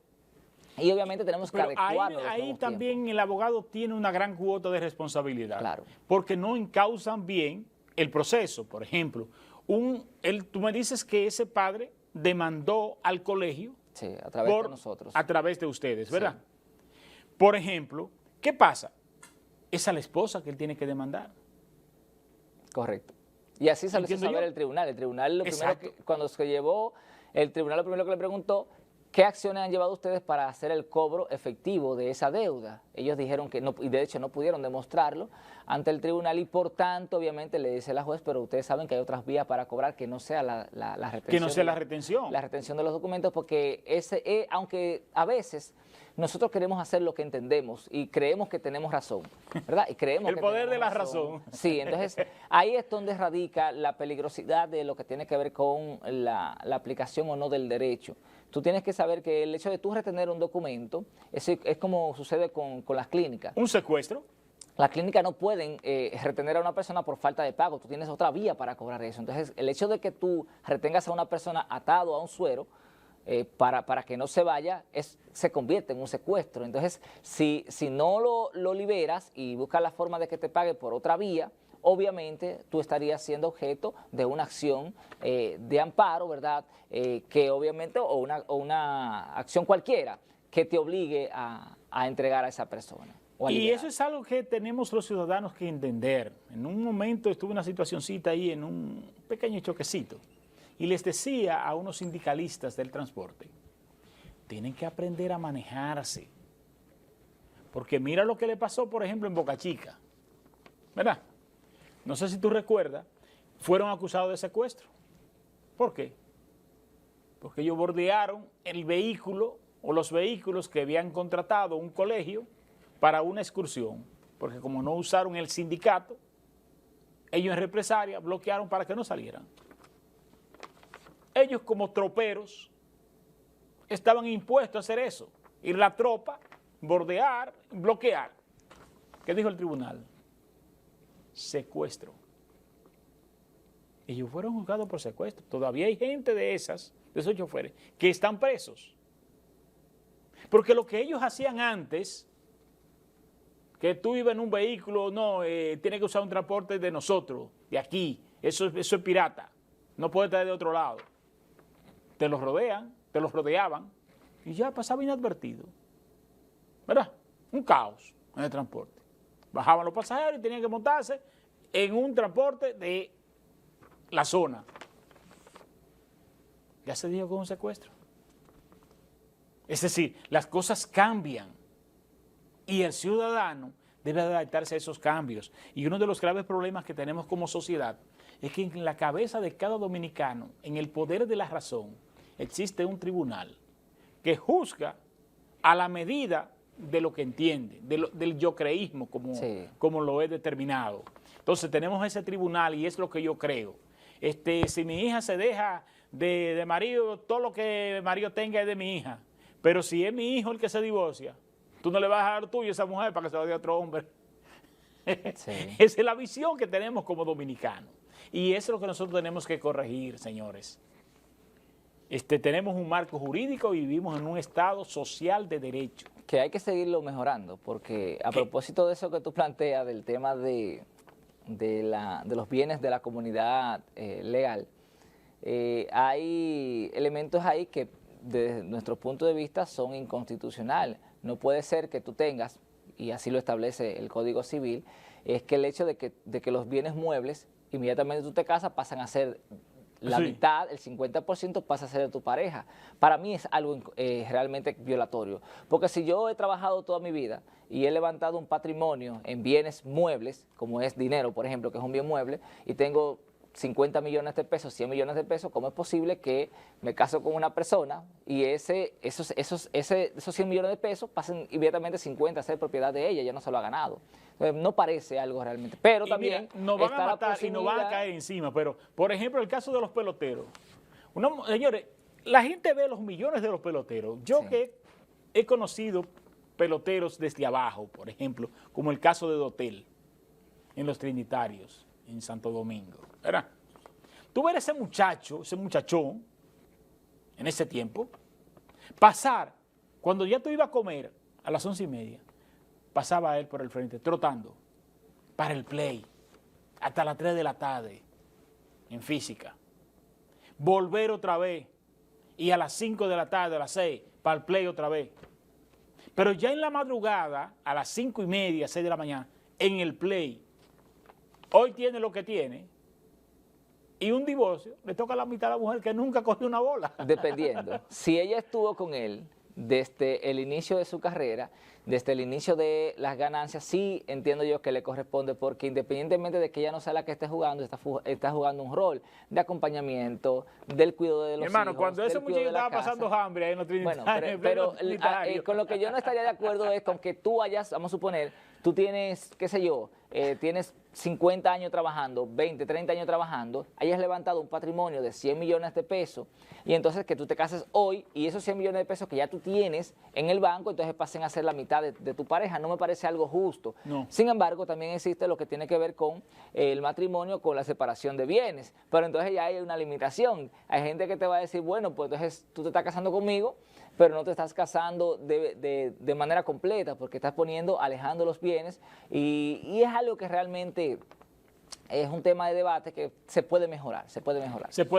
Speaker 2: y obviamente tenemos que adecuarlo.
Speaker 1: Ahí también el abogado tiene una gran cuota de responsabilidad,
Speaker 2: claro,
Speaker 1: porque no encausan bien el proceso. Por ejemplo, tú me dices que ese padre demandó al colegio,
Speaker 2: sí, a través de nosotros.
Speaker 1: A través de ustedes, ¿verdad?
Speaker 2: Sí.
Speaker 1: Por ejemplo, ¿qué pasa? Es a la esposa que él tiene que demandar.
Speaker 2: Correcto. Y así se lo hizo saber el tribunal. El tribunal, cuando se llevó, el tribunal lo primero que le preguntó, ¿qué acciones han llevado ustedes para hacer el cobro efectivo de esa deuda? Ellos dijeron que no, y de hecho no pudieron demostrarlo ante el tribunal y por tanto, obviamente, le dice la juez, pero ustedes saben que hay otras vías para cobrar que no sea la retención.
Speaker 1: Que no sea la retención.
Speaker 2: La retención de los documentos, porque aunque a veces nosotros queremos hacer lo que entendemos y creemos que tenemos razón, ¿verdad? Y creemos
Speaker 1: el poder de la razón.
Speaker 2: Sí, entonces ahí es donde radica la peligrosidad de lo que tiene que ver con la aplicación o no del derecho. Tú tienes que saber que el hecho de tú retener un documento es como sucede con las clínicas.
Speaker 1: ¿Un secuestro?
Speaker 2: Las clínicas no pueden retener a una persona por falta de pago, tú tienes otra vía para cobrar eso. Entonces, el hecho de que tú retengas a una persona atado a un suero para que no se vaya, se convierte en un secuestro. Entonces, si no lo liberas y buscas la forma de que te pague por otra vía, obviamente tú estarías siendo objeto de una acción de amparo, ¿verdad? Que obviamente, o una acción cualquiera que te obligue a entregar a esa persona.
Speaker 1: Y eso es algo que tenemos los ciudadanos que entender. En un momento estuve en una situacioncita ahí, en un pequeño choquecito, y les decía a unos sindicalistas del transporte, tienen que aprender a manejarse. Porque mira lo que le pasó, por ejemplo, en Boca Chica, ¿verdad? No sé si tú recuerdas, fueron acusados de secuestro. ¿Por qué? Porque ellos bordearon el vehículo o los vehículos que habían contratado un colegio para una excursión, porque como no usaron el sindicato, ellos en represalia bloquearon para que no salieran. Ellos como troperos estaban impuestos a hacer eso, ir la tropa, bordear, bloquear. ¿Qué dijo el tribunal? Secuestro. Ellos fueron juzgados por secuestro. Todavía hay gente de esos choferes, que están presos. Porque lo que ellos hacían antes, que tú ibas en un vehículo, no, tienes que usar un transporte de nosotros, de aquí, eso es pirata, no puede estar de otro lado. Te los rodean, te los rodeaban, y ya pasaba inadvertido. ¿Verdad? Un caos en el transporte. Bajaban los pasajeros y tenían que montarse en un transporte de la zona. Ya se dijo con un secuestro. Es decir, las cosas cambian y el ciudadano debe adaptarse a esos cambios. Y uno de los graves problemas que tenemos como sociedad es que en la cabeza de cada dominicano, en el poder de la razón, existe un tribunal que juzga a la medida de lo que entiende, del yocreísmo como lo he determinado. Entonces tenemos ese tribunal y es lo que yo creo. Si mi hija se deja de marido, todo lo que marido tenga es de mi hija. Pero si es mi hijo el que se divorcia, tú no le vas a dar tuyo a esa mujer para que se lo dé a otro hombre. Sí. Esa es la visión que tenemos como dominicanos. Y eso es lo que nosotros tenemos que corregir, señores. Tenemos un marco jurídico y vivimos en un estado social de derecho.
Speaker 2: Que hay que seguirlo mejorando, porque a propósito de eso que tú planteas, del tema de los bienes de la comunidad legal, hay elementos ahí que desde nuestro punto de vista son inconstitucionales. No puede ser que tú tengas, y así lo establece el Código Civil, es que el hecho de que los bienes muebles, inmediatamente tú te casas, pasan a ser la mitad, el 50% pasa a ser de tu pareja. Para mí es algo realmente violatorio. Porque si yo he trabajado toda mi vida y he levantado un patrimonio en bienes muebles, como es dinero, por ejemplo, que es un bien mueble, y tengo 50 millones de pesos, 100 millones de pesos, ¿cómo es posible que me caso con una persona y esos 100 millones de pesos pasen inmediatamente 50 a ser propiedad de ella? Ya no se lo ha ganado. Entonces, no parece algo realmente. Pero también
Speaker 1: mira, nos van a matar y nos van a caer encima. Pero, por ejemplo, el caso de los peloteros. Señores, la gente ve los millones de los peloteros. Yo que he conocido peloteros desde abajo, por ejemplo, como el caso de Dotel, en los Trinitarios, en Santo Domingo. ¿Verdad? Tú ves ese muchachón, en ese tiempo, pasar, cuando ya tú ibas a comer a las 11:30, pasaba él por el frente, trotando, para el play, hasta las 3 de la tarde, en física. Volver otra vez, y a las 5 de la tarde, a las 6, para el play otra vez. Pero ya en la madrugada, a las 5:30, 6 de la mañana, en el play, hoy tiene lo que tiene, y un divorcio le toca la mitad a la mujer que nunca cogió una bola.
Speaker 2: Dependiendo. Si ella estuvo con él desde el inicio de su carrera, desde el inicio de las ganancias, sí entiendo yo que le corresponde, porque independientemente de que ella no sea la que esté jugando, está jugando un rol de acompañamiento, del cuidado de los
Speaker 1: hermano,
Speaker 2: hijos,
Speaker 1: cuando ese muchacho estaba pasando hambre ahí en los Trinitarios.
Speaker 2: Bueno, pero con lo que yo no estaría de acuerdo es con que tú hayas, vamos a suponer, tú tienes, qué sé yo, tienes 50 años trabajando, 20, 30 años trabajando, hayas levantado un patrimonio de 100 millones de pesos y entonces que tú te cases hoy y esos 100 millones de pesos que ya tú tienes en el banco, entonces pasen a ser la mitad de tu pareja. No me parece algo justo. No. Sin embargo, también existe lo que tiene que ver con el matrimonio, con la separación de bienes, pero entonces ya hay una limitación. Hay gente que te va a decir, bueno, pues entonces tú te estás casando conmigo, pero no te estás casando de manera completa, porque estás alejando los bienes, y es algo que realmente es un tema de debate que se puede mejorar, Se puede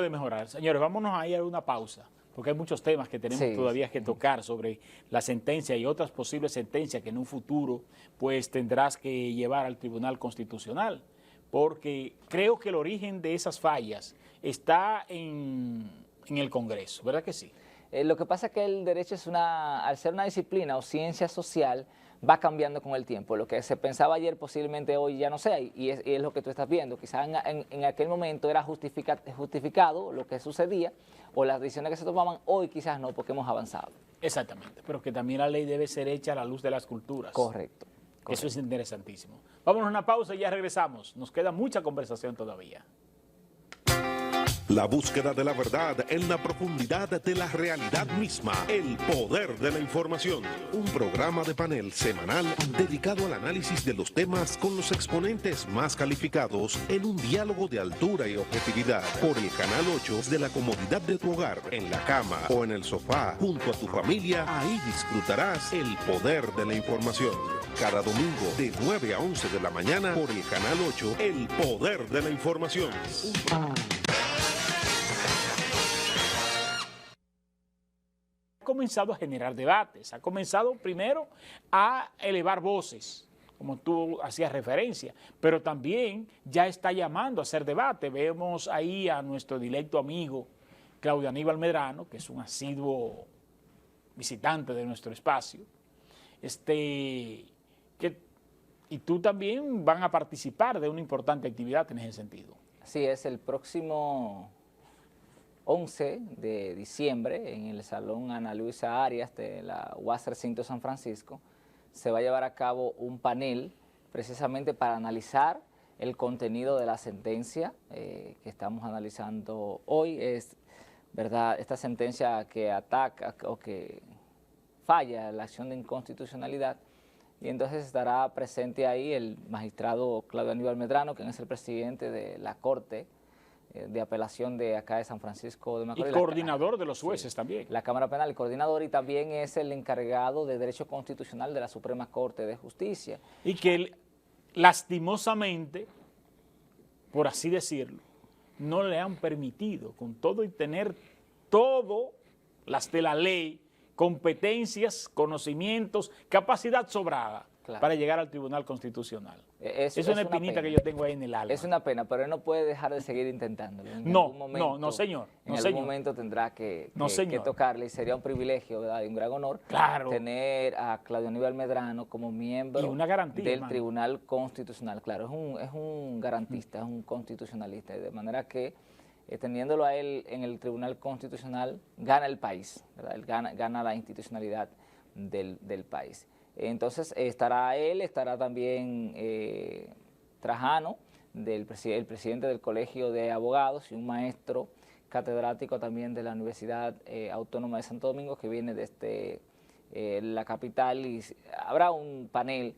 Speaker 2: mejorar.
Speaker 1: Señores, vámonos a ir a una pausa, porque hay muchos temas que tenemos todavía que tocar sobre la sentencia y otras posibles sentencias que en un futuro pues tendrás que llevar al Tribunal Constitucional, porque creo que el origen de esas fallas está en el Congreso, ¿verdad que sí?
Speaker 2: Lo que pasa es que el derecho es al ser una disciplina o ciencia social, va cambiando con el tiempo. Lo que se pensaba ayer posiblemente hoy ya no sea, y es lo que tú estás viendo. Quizás en aquel momento era justificado lo que sucedía o las decisiones que se tomaban, hoy quizás no, porque hemos avanzado.
Speaker 1: Exactamente, pero que también la ley debe ser hecha a la luz de las culturas.
Speaker 2: Correcto.
Speaker 1: Eso es interesantísimo. Vámonos a una pausa y ya regresamos. Nos queda mucha conversación todavía.
Speaker 3: La búsqueda de la verdad en la profundidad de la realidad misma. El poder de la información. Un programa de panel semanal dedicado al análisis de los temas con los exponentes más calificados en un diálogo de altura y objetividad. Por el Canal 8 de la comodidad de tu hogar, en la cama o en el sofá, junto a tu familia. Ahí disfrutarás el poder de la información. Cada domingo de 9 a 11 de la mañana por el Canal 8, El Poder de la Información.
Speaker 1: Ha comenzado a generar debates, ha comenzado primero a elevar voces, como tú hacías referencia, pero también ya está llamando a hacer debate. Vemos ahí a nuestro directo amigo Claudio Aníbal Medrano, que es un asiduo visitante de nuestro espacio, y tú también van a participar de una importante actividad en ese sentido.
Speaker 2: Así es, el próximo 11 de diciembre, en el Salón Ana Luisa Arias de la UAS Recinto San Francisco, se va a llevar a cabo un panel precisamente para analizar el contenido de la sentencia que estamos analizando hoy. Es verdad, esta sentencia que ataca o que falla la acción de inconstitucionalidad, y entonces estará presente ahí el magistrado Claudio Aníbal Medrano, quien es el presidente de la Corte de Apelación de acá de San Francisco de Macorís.
Speaker 1: Y coordinador de los jueces
Speaker 2: sí,
Speaker 1: también.
Speaker 2: La Cámara Penal, el coordinador, y también es el encargado de Derecho Constitucional de la Suprema Corte de Justicia.
Speaker 1: Y que lastimosamente, por así decirlo, no le han permitido, con todo y tener todo las de la ley, competencias, conocimientos, capacidad sobrada, claro, para llegar al Tribunal Constitucional. Es una espinita que yo tengo ahí en el alma.
Speaker 2: Es una pena, pero él no puede dejar de seguir intentándolo.
Speaker 1: No, señor.
Speaker 2: En algún momento tendrá que tocarle, y sería un privilegio, ¿verdad?, y un gran honor,
Speaker 1: claro,
Speaker 2: tener a Claudio Aníbal Medrano como miembro
Speaker 1: y una garantía,
Speaker 2: del Tribunal Constitucional. Claro, es un garantista, es un constitucionalista, de manera que teniéndolo a él en el Tribunal Constitucional, gana el país, ¿verdad? Él gana la institucionalidad del país. Entonces estará él, estará también Trajano, el presidente del Colegio de Abogados, y un maestro catedrático también de la Universidad Autónoma de Santo Domingo, que viene desde la capital, y habrá un panel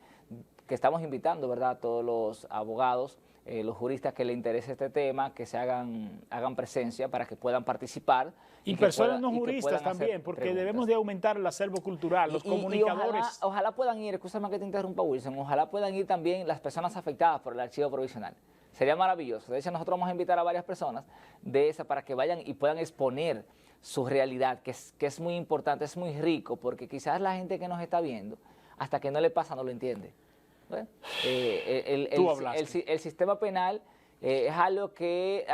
Speaker 2: que estamos invitando, ¿verdad?, a todos los abogados, los juristas que les interese este tema, que se hagan presencia para que puedan participar.
Speaker 1: Y personas no juristas también, porque preguntas. Debemos de aumentar el acervo cultural, los comunicadores.
Speaker 2: Ojalá puedan ir, escúchame que te interrumpa, Wilson, ojalá puedan ir también las personas afectadas por el archivo provisional. Sería maravilloso. De hecho, nosotros vamos a invitar a varias personas de esa para que vayan y puedan exponer su realidad, que es muy importante, es muy rico, porque quizás la gente que nos está viendo, hasta que no le pasa, no lo entiende. El sistema penal es algo que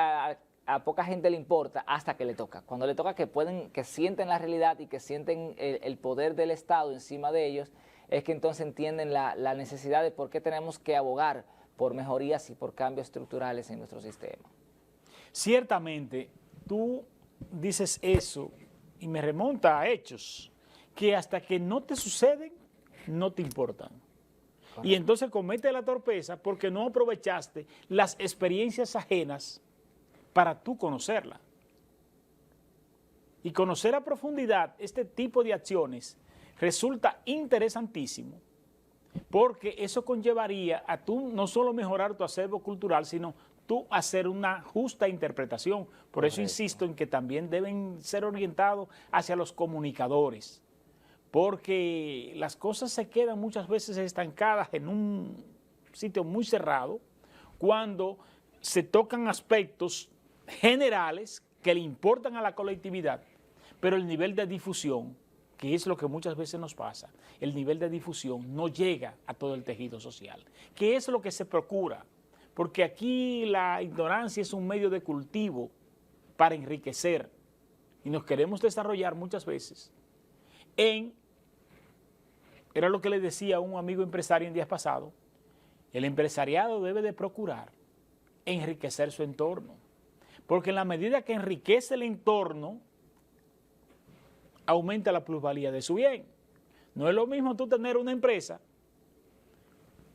Speaker 2: a poca gente le importa hasta que le toca. Cuando le toca que sienten la realidad y que sienten el poder del Estado encima de ellos, es que entonces entienden la necesidad de por qué tenemos que abogar por mejorías y por cambios estructurales en nuestro sistema.
Speaker 1: Ciertamente, tú dices eso y me remonta a hechos que hasta que no te suceden, no te importan. Y entonces comete la torpeza porque no aprovechaste las experiencias ajenas para tú conocerla. Y conocer a profundidad este tipo de acciones resulta interesantísimo, porque eso conllevaría a tú no solo mejorar tu acervo cultural, sino tú hacer una justa interpretación. Por eso insisto en que también deben ser orientados hacia los comunicadores, porque las cosas se quedan muchas veces estancadas en un sitio muy cerrado cuando se tocan aspectos generales que le importan a la colectividad, pero el nivel de difusión, que es lo que muchas veces nos pasa, el nivel de difusión no llega a todo el tejido social, que es lo que se procura, porque aquí la ignorancia es un medio de cultivo para enriquecer y nos queremos desarrollar muchas veces en era lo que le decía a un amigo empresario en días pasados, el empresariado debe de procurar enriquecer su entorno, porque en la medida que enriquece el entorno, aumenta la plusvalía de su bien. No es lo mismo tú tener una empresa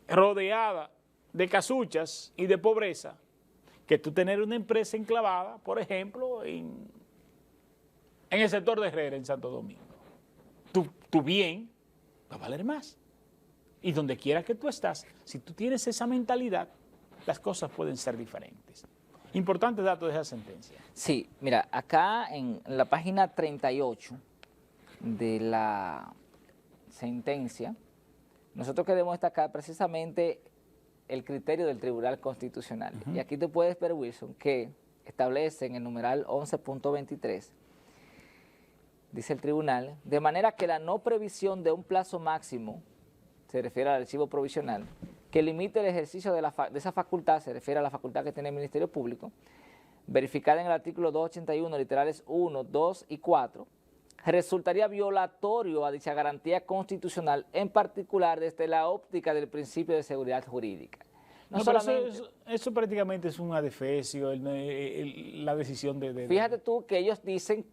Speaker 1: rodeada de casuchas y de pobreza, que tú tener una empresa enclavada, por ejemplo, en el sector de Herrera, en Santo Domingo. Tu bien va a valer más. Y donde quiera que tú estás, si tú tienes esa mentalidad, las cosas pueden ser diferentes. Importante dato de esa sentencia.
Speaker 2: Sí, mira, acá en la página 38 de la sentencia, nosotros queremos destacar precisamente el criterio del Tribunal Constitucional. Y aquí tú puedes ver, Wilson, que establece en el numeral 11.23, dice el tribunal, de manera que la no previsión de un plazo máximo, se refiere al archivo provisional, que limite el ejercicio de esa facultad, se refiere a la facultad que tiene el Ministerio Público, verificada en el artículo 281, literales 1, 2 y 4, resultaría violatorio a dicha garantía constitucional, en particular desde la óptica del principio de seguridad jurídica. No solamente,
Speaker 1: eso prácticamente es un adefesio, la decisión de...
Speaker 2: Fíjate tú que ellos dicen,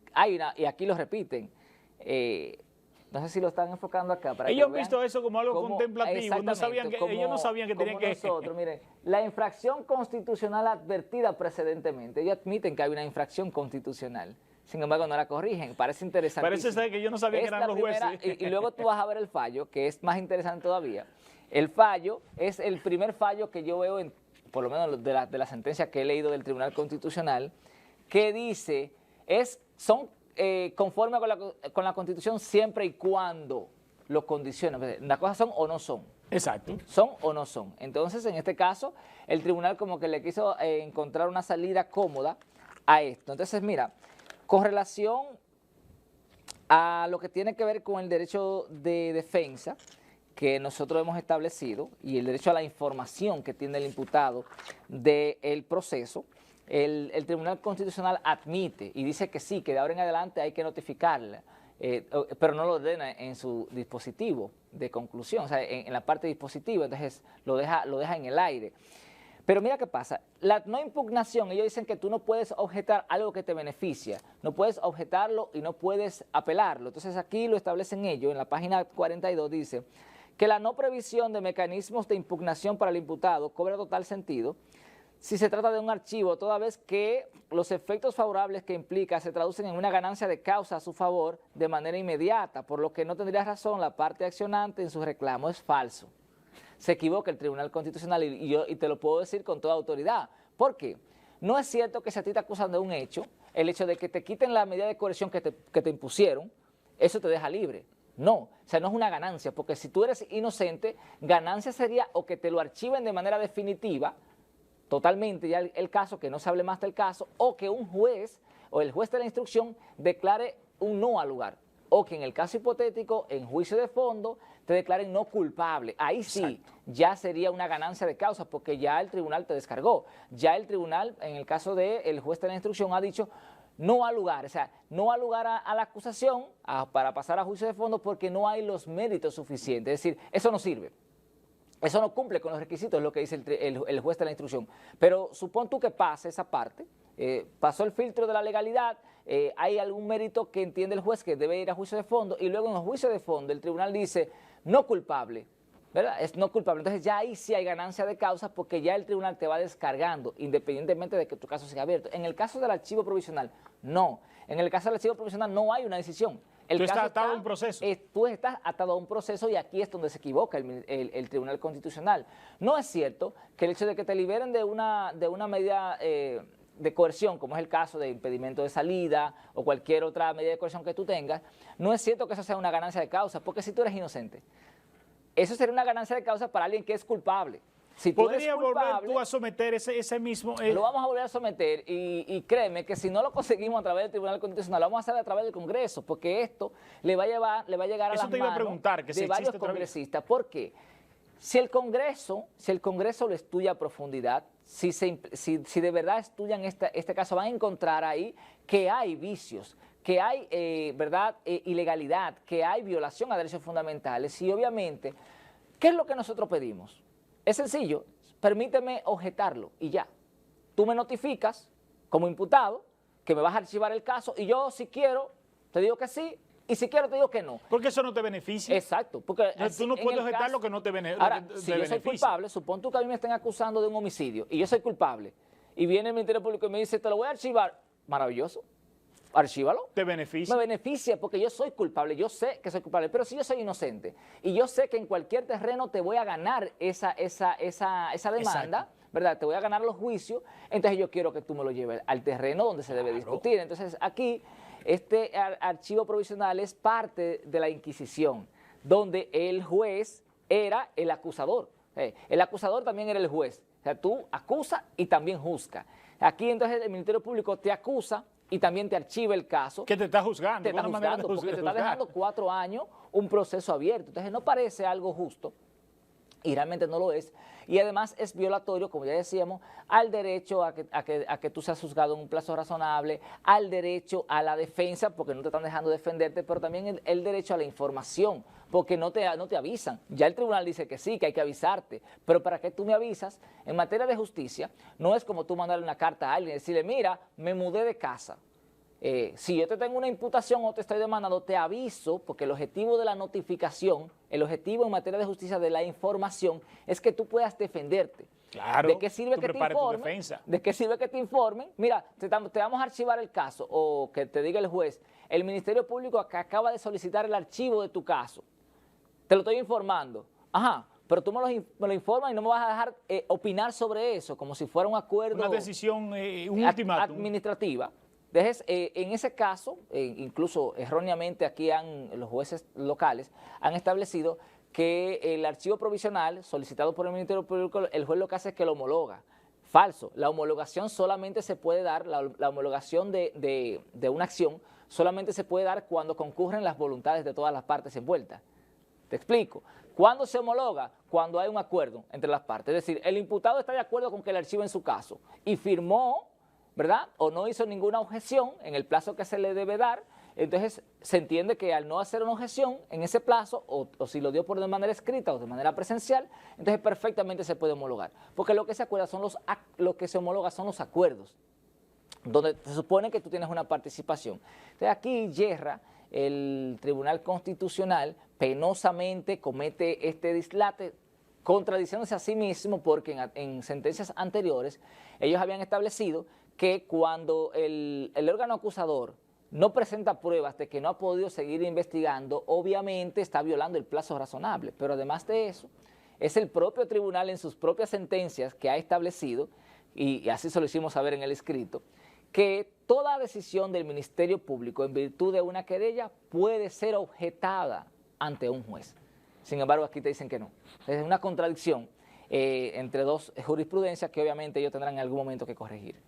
Speaker 2: y aquí lo repiten, no sé si lo están enfocando acá. Para
Speaker 1: ellos
Speaker 2: que
Speaker 1: han visto eso como algo contemplativo, ellos no sabían que tenían que...
Speaker 2: Nosotros, miren, la infracción constitucional advertida precedentemente, ellos admiten que hay una infracción constitucional. Sin embargo, no la corrigen. Parece interesante.
Speaker 1: Parece ser que yo no sabía que eran los jueces.
Speaker 2: Y luego tú vas a ver el fallo, que es más interesante todavía. El fallo es el primer fallo que yo veo, por lo menos de la sentencia que he leído del Tribunal Constitucional, que dice, son conforme con la Constitución siempre y cuando lo condicionen. Las cosas son o no son.
Speaker 1: Exacto.
Speaker 2: Son o no son. Entonces, en este caso, el tribunal como que le quiso encontrar una salida cómoda a esto. Entonces, mira, con relación a lo que tiene que ver con el derecho de defensa que nosotros hemos establecido y el derecho a la información que tiene el imputado del proceso, el Tribunal Constitucional admite y dice que sí, que de ahora en adelante hay que notificarla, pero no lo ordena en su dispositivo de conclusión, o sea, en la parte dispositiva, entonces lo deja en el aire. Pero mira qué pasa, la no impugnación, ellos dicen que tú no puedes objetar algo que te beneficia, no puedes objetarlo y no puedes apelarlo. Entonces aquí lo establecen ellos, en la página 42 dice que la no previsión de mecanismos de impugnación para el imputado cobra total sentido si se trata de un archivo, toda vez que los efectos favorables que implica se traducen en una ganancia de causa a su favor de manera inmediata, por lo que no tendría razón la parte accionante en su reclamo. Es falso. Se equivoca el Tribunal Constitucional y te lo puedo decir con toda autoridad. ¿Por qué? No es cierto que si a ti te acusan de un hecho, el hecho de que te quiten la medida de coerción que te impusieron, eso te deja libre. No, o sea, no es una ganancia, porque si tú eres inocente, ganancia sería o que te lo archiven de manera definitiva, totalmente ya el caso, que no se hable más del caso, o que un juez o el juez de la instrucción declare un no al lugar, o que en el caso hipotético, en juicio de fondo, te declaren no culpable. Ahí sí, exacto, ya sería una ganancia de causa, porque ya el tribunal te descargó. Ya el tribunal, en el caso del juez de la instrucción, ha dicho no al lugar, o sea, no al lugar a la acusación para pasar a juicio de fondo, porque no hay los méritos suficientes. Es decir, eso no sirve. Eso no cumple con los requisitos, es lo que dice el juez de la instrucción. Pero supón tú que pase esa parte, pasó el filtro de la legalidad, hay algún mérito que entiende el juez que debe ir a juicio de fondo, y luego en el juicio de fondo el tribunal dice no culpable, ¿verdad? Es no culpable. Entonces ya ahí sí hay ganancia de causa, porque ya el tribunal te va descargando, independientemente de que tu caso siga abierto. En el caso del archivo provisional, no. En el caso del archivo provisional no hay una decisión.
Speaker 1: Tú estás atado a un proceso.
Speaker 2: Tú estás atado a un proceso, y aquí es donde se equivoca el Tribunal Constitucional. No es cierto que el hecho de que te liberen de una medida de coerción, como es el caso de impedimento de salida o cualquier otra medida de coerción que tú tengas, no es cierto que eso sea una ganancia de causa, porque si tú eres inocente, eso sería una ganancia de causa para alguien que es culpable. Si
Speaker 1: ¿Podría volver tú a someter ese mismo...?
Speaker 2: Lo vamos a volver a someter, y créeme que si no lo conseguimos a través del Tribunal Constitucional, lo vamos a hacer a través del Congreso, porque esto le va a llegar a las manos de varios congresistas. ¿Por qué? Si el Congreso lo estudia a profundidad, si de verdad estudian este caso, van a encontrar ahí que hay vicios, que hay, ¿verdad?, ilegalidad, que hay violación a derechos fundamentales y obviamente, ¿qué es lo que nosotros pedimos? Es sencillo, permíteme objetarlo y ya. Tú me notificas como imputado que me vas a archivar el caso y yo si quiero te digo que sí y si quiero te digo que no.
Speaker 1: Porque eso no te beneficia.
Speaker 2: Exacto. Porque
Speaker 1: tú no puedes objetar lo que no te beneficia.
Speaker 2: Ahora, si yo soy culpable, supón tú que a mí me estén acusando de un homicidio y yo soy culpable y viene el Ministerio Público y me dice te lo voy a archivar, maravilloso. Archívalo.
Speaker 1: ¿Te beneficia?
Speaker 2: Me beneficia porque yo soy culpable, yo sé que soy culpable, pero si yo soy inocente y yo sé que en cualquier terreno te voy a ganar esa demanda,
Speaker 1: Exacto.
Speaker 2: ¿verdad? Te voy a ganar los juicios, entonces yo quiero que tú me lo lleves al terreno donde se debe discutir. Entonces aquí este archivo provisional es parte de la Inquisición, donde el juez era el acusador. El acusador también era el juez. O sea, tú acusas y también juzgas. Aquí entonces el Ministerio Público te acusa y también te archiva el caso.
Speaker 1: Que te está juzgando.
Speaker 2: Te está juzgando porque te está dejando 4 años un proceso abierto. Entonces no parece algo justo y realmente no lo es. Y además es violatorio, como ya decíamos, al derecho a que tú seas juzgado en un plazo razonable, al derecho a la defensa, porque no te están dejando defenderte, pero también el derecho a la información, porque no te avisan. Ya el tribunal dice que sí, que hay que avisarte, pero ¿para qué tú me avisas? En materia de justicia, no es como tú mandarle una carta a alguien y decirle, mira, me mudé de casa. Si yo te tengo una imputación o te estoy demandando, te aviso, porque el objetivo de la notificación, el objetivo en materia de justicia de la información es que tú puedas defenderte.
Speaker 1: Claro,
Speaker 2: ¿De qué sirve que te informen? ¿De qué sirve que te informen? Mira, te vamos a archivar el caso, o que te diga el juez, el Ministerio Público acaba de solicitar el archivo de tu caso. Te lo estoy informando. Ajá, pero tú me lo informas y no me vas a dejar opinar sobre eso, como si fuera un acuerdo.
Speaker 1: Una decisión, un ultimátum.
Speaker 2: Administrativa. Entonces, en ese caso, incluso erróneamente aquí los jueces locales han establecido que el archivo provisional solicitado por el Ministerio Público, el juez lo que hace es que lo homologa. Falso. La homologación solamente se puede dar, la homologación de una acción solamente se puede dar cuando concurren las voluntades de todas las partes envueltas. Te explico. ¿Cuándo se homologa? Cuando hay un acuerdo entre las partes. Es decir, el imputado está de acuerdo con que le archiven su caso y firmó, ¿verdad? O no hizo ninguna objeción en el plazo que se le debe dar, entonces se entiende que al no hacer una objeción en ese plazo, o si lo dio por de manera escrita o de manera presencial, entonces perfectamente se puede homologar. Porque lo que se acuerda son lo que se homologa son los acuerdos, donde se supone que tú tienes una participación. Entonces aquí yerra el Tribunal Constitucional, penosamente comete este dislate, contradiciéndose a sí mismo, porque en sentencias anteriores ellos habían establecido que cuando el órgano acusador no presenta pruebas de que no ha podido seguir investigando, obviamente está violando el plazo razonable. Pero además de eso, es el propio tribunal en sus propias sentencias que ha establecido, y así se lo hicimos saber en el escrito, que toda decisión del Ministerio Público en virtud de una querella puede ser objetada ante un juez. Sin embargo, aquí te dicen que no. Es una contradicción entre dos jurisprudencias que obviamente ellos tendrán en algún momento que corregir.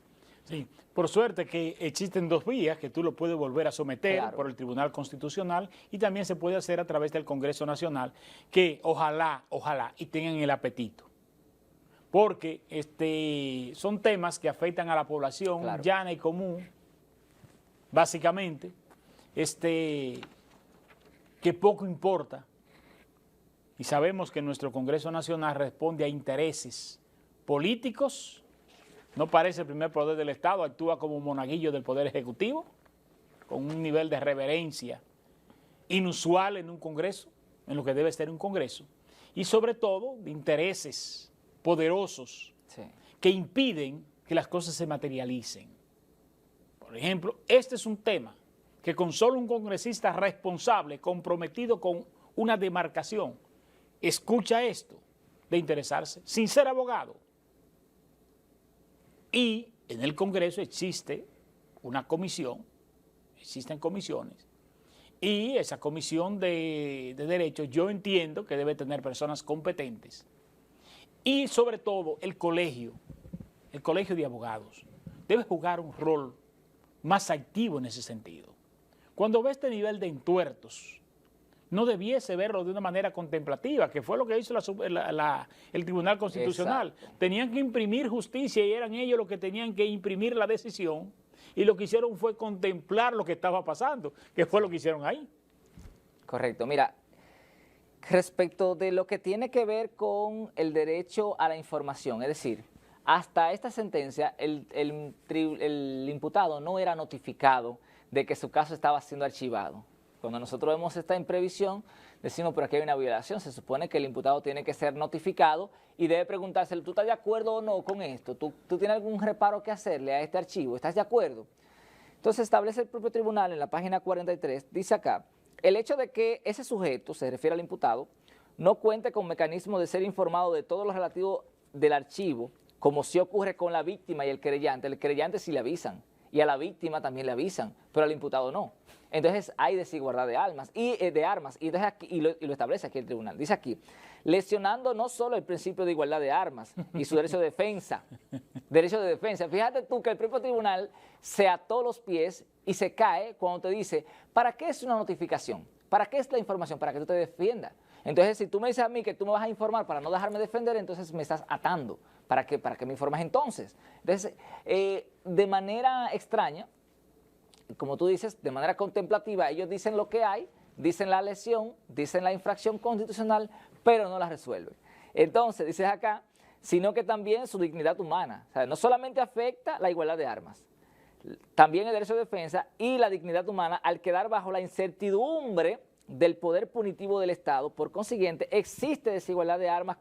Speaker 1: Sí, por suerte que existen 2 vías que tú lo puedes volver a someter por el Tribunal Constitucional y también se puede hacer a través del Congreso Nacional, que ojalá y tengan el apetito. Porque son temas que afectan a la población llana y común, básicamente, que poco importa. Y sabemos que nuestro Congreso Nacional responde a intereses políticos. No parece el primer poder del Estado, actúa como un monaguillo del Poder Ejecutivo, con un nivel de reverencia inusual en un Congreso, en lo que debe ser un Congreso, y sobre todo de intereses poderosos que impiden que las cosas se materialicen. Por ejemplo, este es un tema que con solo un congresista responsable, comprometido con una demarcación, escucha esto de interesarse, sin ser abogado. Y en el Congreso existe una comisión, existen comisiones, y esa comisión de derechos yo entiendo que debe tener personas competentes. Y sobre todo el colegio de abogados, debe jugar un rol más activo en ese sentido. Cuando ve este nivel de entuertos, no debiese verlo de una manera contemplativa, que fue lo que hizo el Tribunal Constitucional. Exacto. Tenían que imprimir justicia y eran ellos los que tenían que imprimir la decisión y lo que hicieron fue contemplar lo que estaba pasando, que fue lo que hicieron ahí.
Speaker 2: Correcto. Mira, respecto de lo que tiene que ver con el derecho a la información, es decir, hasta esta sentencia el imputado no era notificado de que su caso estaba siendo archivado. Cuando nosotros vemos esta imprevisión, decimos, pero aquí hay una violación. Se supone que el imputado tiene que ser notificado y debe preguntarse, ¿tú estás de acuerdo o no con esto? ¿Tú tienes algún reparo que hacerle a este archivo? ¿Estás de acuerdo? Entonces establece el propio tribunal en la página 43, dice acá, el hecho de que ese sujeto, se refiere al imputado, no cuente con mecanismo de ser informado de todo lo relativo del archivo, como sí ocurre con la víctima y el querellante sí le avisan, y a la víctima también le avisan, pero al imputado no. Entonces hay desigualdad de armas, y entonces aquí, lo establece aquí el tribunal. Dice aquí, lesionando no solo el principio de igualdad de armas y su derecho de defensa, Fíjate tú que el propio tribunal se ató los pies y se cae cuando te dice, ¿para qué es una notificación? ¿Para qué es la información? Para que tú te defiendas. Entonces, si tú me dices a mí que tú me vas a informar para no dejarme defender, entonces me estás atando. ¿Para qué me informes entonces? Entonces, de manera extraña, como tú dices, de manera contemplativa, ellos dicen lo que hay, dicen la lesión, dicen la infracción constitucional, pero no la resuelven. Entonces, dices acá, sino que también su dignidad humana. O sea, no solamente afecta la igualdad de armas, también el derecho de defensa y la dignidad humana al quedar bajo la incertidumbre del poder punitivo del Estado. Por consiguiente, existe desigualdad de armas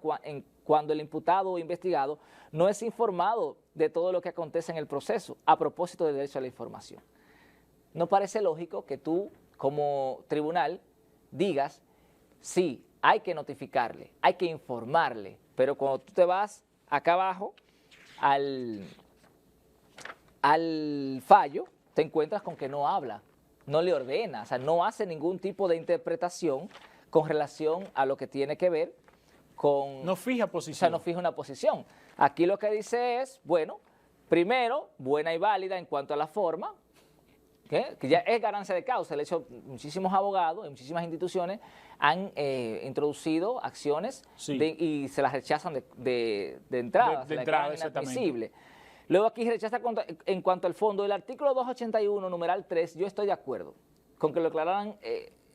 Speaker 2: cuando el imputado o investigado no es informado de todo lo que acontece en el proceso a propósito del derecho a la información. ¿No parece lógico que tú, como tribunal, digas, sí, hay que notificarle, hay que informarle, pero cuando tú te vas acá abajo al fallo, te encuentras con que no habla, no le ordena, o sea, no hace ningún tipo de interpretación con relación a lo que tiene que ver con...
Speaker 1: No fija posición.
Speaker 2: O sea, no fija una posición. Aquí lo que dice es, bueno, primero, buena y válida en cuanto a la forma, que ya es ganancia de causa. El hecho, muchísimos abogados y muchísimas instituciones han introducido acciones y se las rechazan de entrada.
Speaker 1: De entrada, exactamente.
Speaker 2: Luego aquí rechaza en cuanto al fondo. El artículo 281, numeral 3, yo estoy de acuerdo con que lo declararan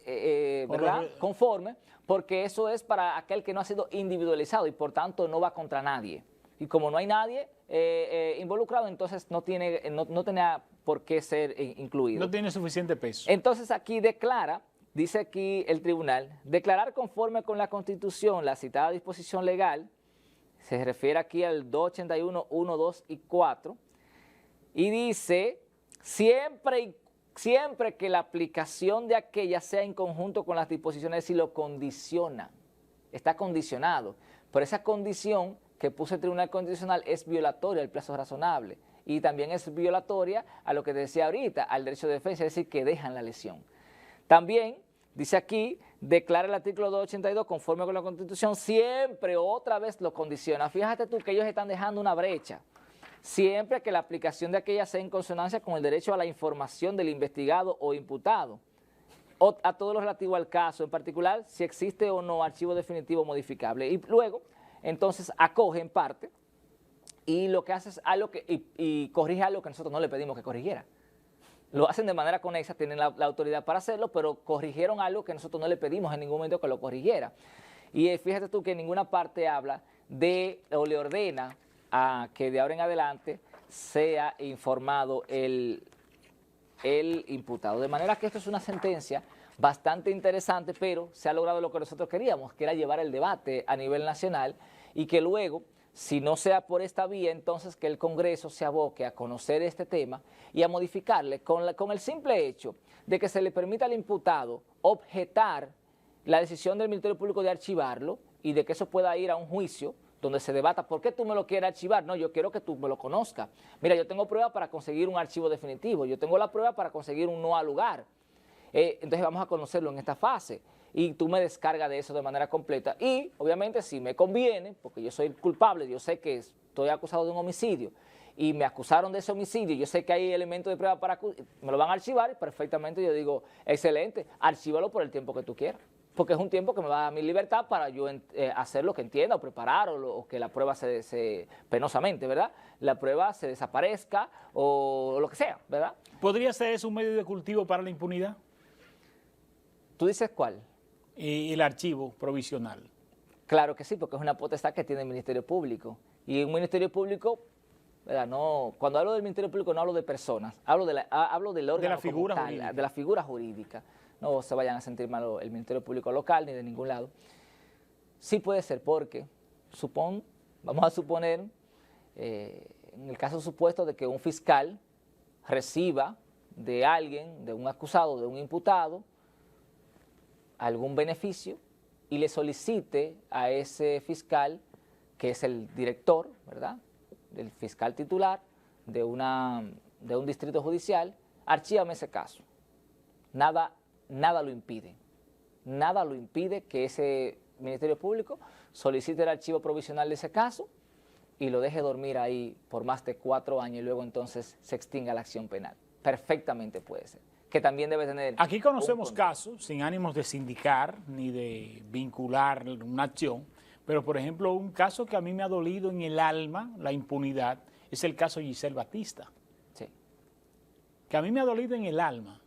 Speaker 2: ¿verdad? Conforme, porque eso es para aquel que no ha sido individualizado y por tanto no va contra nadie. Y como no hay nadie involucrado, entonces no tenía por qué ser incluido.
Speaker 1: No tiene suficiente peso.
Speaker 2: Entonces aquí declara, dice aquí el tribunal, declarar conforme con la Constitución la citada disposición legal, se refiere aquí al 281, 1, 2 y 4, y dice, siempre que la aplicación de aquella sea en conjunto con las disposiciones, si lo condiciona, está condicionado, pero esa condición que puso el Tribunal Constitucional es violatoria al plazo razonable y también es violatoria a lo que decía ahorita, al derecho de defensa, es decir, que dejan la lesión. También dice aquí, declara el artículo 282 conforme con la Constitución, siempre otra vez lo condiciona. Fíjate tú que ellos están dejando una brecha. Siempre que la aplicación de aquella sea en consonancia con el derecho a la información del investigado o imputado, o a todo lo relativo al caso, en particular si existe o no archivo definitivo modificable. Y luego, entonces, acoge en parte y lo que hace es algo y corrige algo que nosotros no le pedimos que corrigiera. Lo hacen de manera conexa, tienen la autoridad para hacerlo, pero corrigieron algo que nosotros no le pedimos en ningún momento que lo corrigiera. Y fíjate tú que en ninguna parte habla o le ordena a que de ahora en adelante sea informado el imputado. De manera que esto es una sentencia bastante interesante, pero se ha logrado lo que nosotros queríamos, que era llevar el debate a nivel nacional y que luego, si no sea por esta vía, entonces que el Congreso se aboque a conocer este tema y a modificarle con el simple hecho de que se le permita al imputado objetar la decisión del Ministerio Público de archivarlo y de que eso pueda ir a un juicio donde se debata, ¿por qué tú me lo quieres archivar? No, yo quiero que tú me lo conozcas. Mira, yo tengo prueba para conseguir un archivo definitivo, yo tengo la prueba para conseguir un no al lugar. Entonces vamos a conocerlo en esta fase y tú me descargas de eso de manera completa y obviamente si me conviene, porque yo soy culpable, yo sé que estoy acusado de un homicidio y me acusaron de ese homicidio, yo sé que hay elementos de prueba me lo van a archivar y perfectamente yo digo, excelente, archívalo por el tiempo que tú quieras. porque es un tiempo que me va a dar mi libertad para yo hacer lo que entienda o preparar o que la prueba penosamente, ¿verdad? La prueba se desaparezca o lo que sea, ¿verdad?
Speaker 1: ¿Podría ser eso un medio de cultivo para la impunidad?
Speaker 2: ¿Tú dices cuál?
Speaker 1: El archivo provisional.
Speaker 2: Claro que sí, porque es una potestad que tiene el Ministerio Público. Y un Ministerio Público, ¿verdad? No, cuando hablo del Ministerio Público no hablo de personas, hablo del órgano
Speaker 1: de la figura
Speaker 2: como tal,
Speaker 1: jurídica.
Speaker 2: de la figura jurídica. No se vayan a sentir mal el Ministerio Público local ni de ningún lado. Sí puede ser porque, vamos a suponer, en el caso supuesto de que un fiscal reciba de alguien, de un acusado, de un imputado, algún beneficio y le solicite a ese fiscal, que es el director, ¿verdad?, del fiscal titular de un distrito judicial, archívame ese caso. Nada lo impide. Nada lo impide que ese Ministerio Público solicite el archivo provisional de ese caso y lo deje dormir ahí por más de 4 años y luego entonces se extinga la acción penal. Perfectamente puede ser. Que también debe tener...
Speaker 1: Aquí conocemos casos, sin ánimos de sindicar ni de vincular una acción, pero por ejemplo un caso que a mí me ha dolido en el alma, la impunidad, es el caso de Giselle Batista.
Speaker 2: Sí.
Speaker 1: Que a mí me ha dolido en el alma,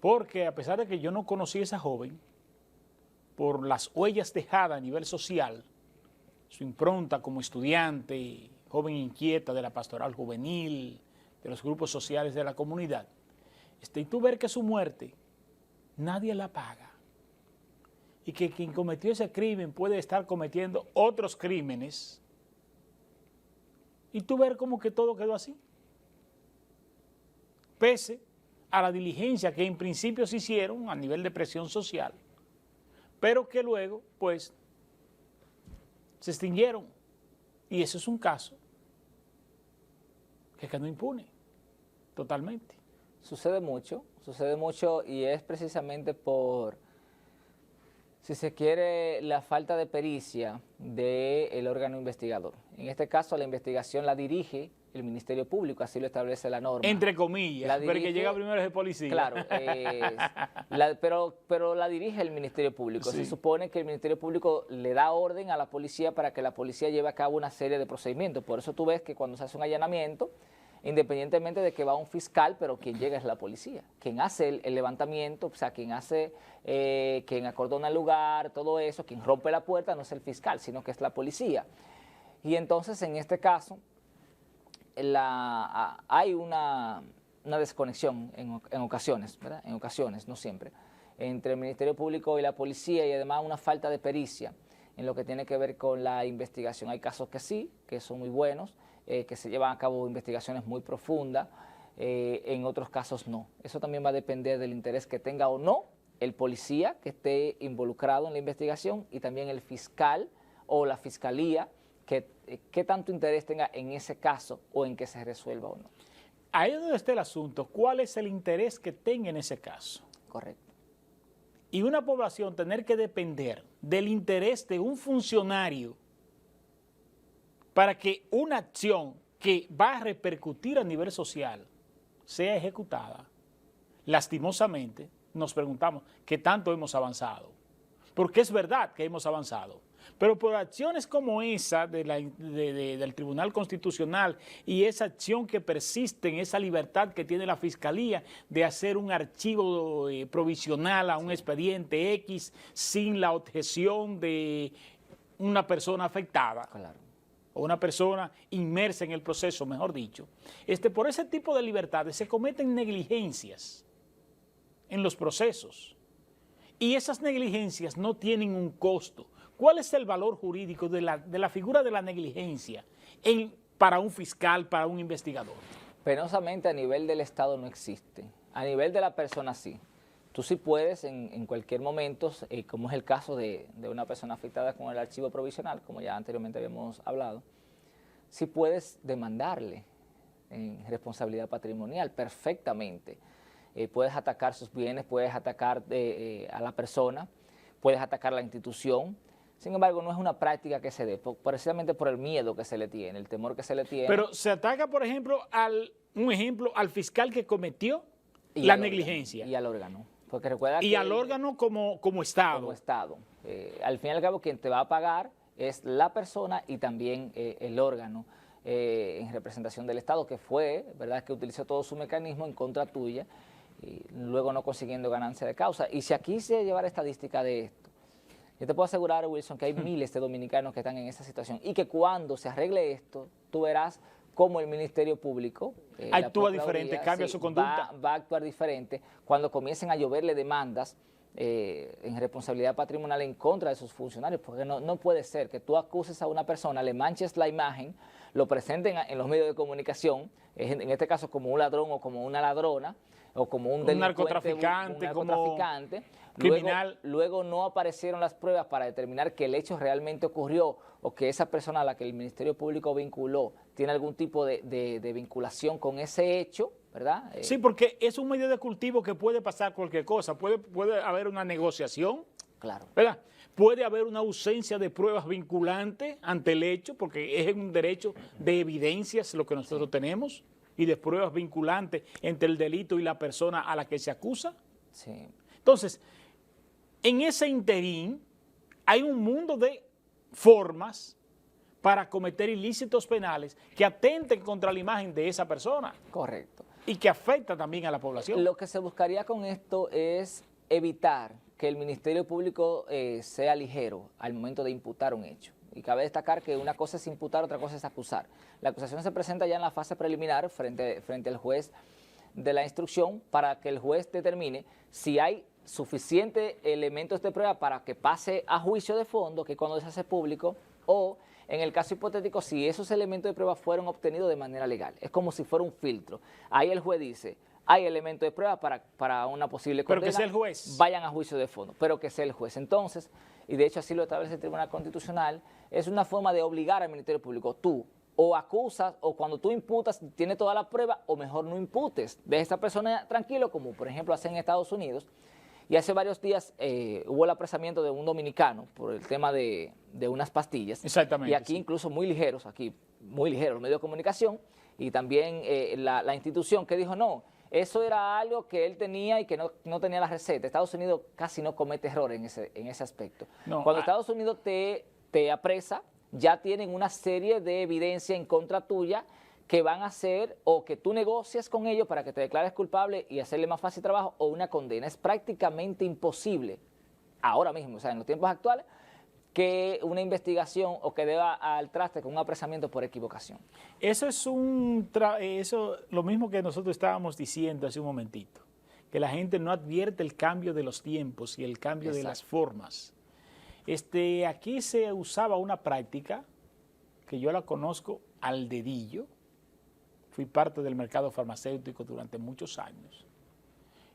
Speaker 1: porque a pesar de que yo no conocí a esa joven, por las huellas dejadas a nivel social, su impronta como estudiante, joven inquieta de la pastoral juvenil, de los grupos sociales de la comunidad, y tú ver que su muerte nadie la paga y que quien cometió ese crimen puede estar cometiendo otros crímenes y tú ver como que todo quedó así, pese a la diligencia que en principio se hicieron a nivel de presión social, pero que luego pues se extinguieron y eso es un caso que quedó impune totalmente.
Speaker 2: Sucede mucho y es precisamente por, si se quiere, la falta de pericia del órgano investigador. En este caso, la investigación la dirige el Ministerio Público, así lo establece la norma.
Speaker 1: Entre comillas, pero el que llega primero es el policía.
Speaker 2: Claro, pero la dirige el Ministerio Público.
Speaker 1: Sí.
Speaker 2: Se supone que el Ministerio Público le da orden a la policía para que la policía lleve a cabo una serie de procedimientos. Por eso tú ves que cuando se hace un allanamiento, independientemente de que va un fiscal, pero quien llega es la policía. Quien hace el levantamiento, o sea, quien acordona el lugar, todo eso, quien rompe la puerta no es el fiscal, sino que es la policía. Y entonces, en este caso, hay una desconexión en ocasiones, ¿verdad? En ocasiones, no siempre, entre el Ministerio Público y la policía y además una falta de pericia en lo que tiene que ver con la investigación. Hay casos que sí, que son muy buenos, que se llevan a cabo investigaciones muy profundas, en otros casos no. Eso también va a depender del interés que tenga o no el policía que esté involucrado en la investigación y también el fiscal o la fiscalía que tanto interés tenga en ese caso o en que se resuelva o no.
Speaker 1: Ahí es donde está el asunto. ¿Cuál es el interés que tenga en ese caso?
Speaker 2: Correcto.
Speaker 1: Y una población tener que depender del interés de un funcionario para que una acción que va a repercutir a nivel social sea ejecutada, lastimosamente nos preguntamos qué tanto hemos avanzado. Porque es verdad que hemos avanzado, pero por acciones como esa del Tribunal Constitucional y esa acción que persiste en esa libertad que tiene la Fiscalía de hacer un archivo provisional a un expediente X sin la objeción de una persona afectada.
Speaker 2: Claro.
Speaker 1: O una persona inmersa en el proceso, mejor dicho, por ese tipo de libertades se cometen negligencias en los procesos y esas negligencias no tienen un costo. ¿Cuál es el valor jurídico de la figura de la negligencia para un fiscal, para un investigador?
Speaker 2: Penosamente a nivel del Estado no existe, a nivel de la persona sí. Tú sí puedes en cualquier momento, como es el caso de una persona afectada con el archivo provisional, como ya anteriormente habíamos hablado, sí puedes demandarle en responsabilidad patrimonial perfectamente. Puedes atacar sus bienes, puedes atacar a la persona, puedes atacar a la institución. Sin embargo, no es una práctica que se dé, precisamente por el miedo que se le tiene, el temor que se le tiene.
Speaker 1: Pero se ataca, por ejemplo, al fiscal que cometió la negligencia.
Speaker 2: Y al órgano. Porque recuerda
Speaker 1: Y
Speaker 2: que
Speaker 1: al órgano como Estado.
Speaker 2: como Estado. Al fin y al cabo, quien te va a pagar es la persona y también el órgano en representación del Estado, que fue, ¿verdad?, que utilizó todo su mecanismo en contra tuya y luego no consiguiendo ganancia de causa. Y si aquí se llevara estadística de esto, yo te puedo asegurar, Wilson, que hay miles de dominicanos que están en esta situación y que cuando se arregle esto, tú verás cómo el Ministerio Público
Speaker 1: actúa diferente, cambia su conducta.
Speaker 2: Va a actuar diferente cuando comiencen a lloverle demandas en responsabilidad patrimonial en contra de sus funcionarios, porque no puede ser que tú acuses a una persona, le manches la imagen, lo presenten en los medios de comunicación, en este caso como un ladrón o como una ladrona, o como un
Speaker 1: narcotraficante, como criminal.
Speaker 2: Luego no aparecieron las pruebas para determinar que el hecho realmente ocurrió o que esa persona a la que el Ministerio Público vinculó tiene algún tipo de vinculación con ese hecho, ¿verdad?
Speaker 1: Sí, porque es un medio de cultivo que puede pasar cualquier cosa, puede haber una negociación,
Speaker 2: claro,
Speaker 1: ¿verdad? Puede haber una ausencia de pruebas vinculantes ante el hecho, porque es un derecho de evidencias lo que nosotros tenemos, y de pruebas vinculantes entre el delito y la persona a la que se acusa.
Speaker 2: sí.
Speaker 1: Entonces, en ese interín hay un mundo de formas para cometer ilícitos penales que atenten contra la imagen de esa persona.
Speaker 2: Correcto.
Speaker 1: Y que afecta también a la población.
Speaker 2: Lo que se buscaría con esto es evitar que el Ministerio Público sea ligero al momento de imputar un hecho. Y cabe destacar que una cosa es imputar, otra cosa es acusar. La acusación se presenta ya en la fase preliminar frente al juez de la instrucción para que el juez determine si hay suficientes elementos de prueba para que pase a juicio de fondo, que cuando se hace público, o en el caso hipotético, si esos elementos de prueba fueron obtenidos de manera legal. Es como si fuera un filtro. Ahí el juez dice, hay elementos de prueba para una posible condena.
Speaker 1: Pero que sea el juez.
Speaker 2: Vayan a juicio de fondo, pero que sea el juez. Entonces, y de hecho así lo establece el Tribunal Constitucional, es una forma de obligar al Ministerio Público. Tú o acusas, o cuando tú imputas, tienes toda la prueba, o mejor no imputes. Deja a esta persona tranquilo, como por ejemplo hacen en Estados Unidos. Y hace varios días hubo el apresamiento de un dominicano por el tema de unas pastillas.
Speaker 1: Exactamente.
Speaker 2: Y aquí
Speaker 1: sí.
Speaker 2: incluso muy ligeros, los medios de comunicación y también la institución que dijo no, eso era algo que él tenía y que no tenía la receta. Estados Unidos casi no comete errores en ese aspecto.
Speaker 1: No,
Speaker 2: Cuando Estados Unidos te apresa, ya tienen una serie de evidencia en contra tuya que van a hacer o que tú negocias con ellos para que te declares culpable y hacerle más fácil trabajo o una condena. Es prácticamente imposible ahora mismo, o sea, en los tiempos actuales, que una investigación o que deba al traste con un apresamiento por equivocación.
Speaker 1: Eso es lo mismo que nosotros estábamos diciendo hace un momentito, que la gente no advierte el cambio de los tiempos y el cambio de las formas. Aquí se usaba una práctica que yo la conozco al dedillo. Fui parte del mercado farmacéutico durante muchos años.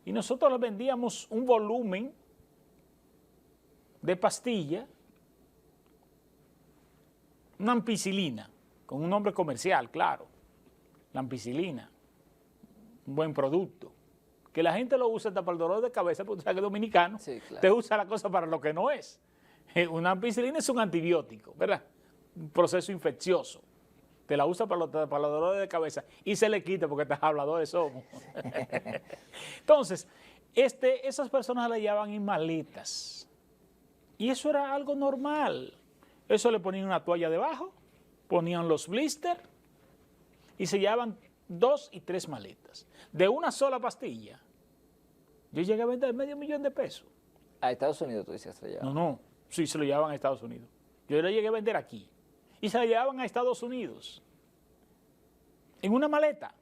Speaker 1: Y nosotros le vendíamos un volumen de pastilla, una ampicilina, con un nombre comercial, claro. La ampicilina, un buen producto. Que la gente lo usa hasta para el dolor de cabeza, porque tú sabes que dominicano
Speaker 2: Sí, claro.
Speaker 1: te usa la cosa para lo que no es. Una ampicilina es un antibiótico, ¿verdad? Un proceso infeccioso. Te la usa para los dolores de cabeza y se le quita porque habladores somos. Entonces, esas personas la llevaban en maletas. Y eso era algo normal. Eso le ponían una toalla debajo, ponían los blisters y se llevaban 2 y 3 maletas. De una sola pastilla, yo llegué a vender $500,000 de pesos.
Speaker 2: A Estados Unidos tú dices que se lleva.
Speaker 1: No, sí se lo llevaban a Estados Unidos. Yo le llegué a vender aquí. Y se la llevaban a Estados Unidos. En una maleta.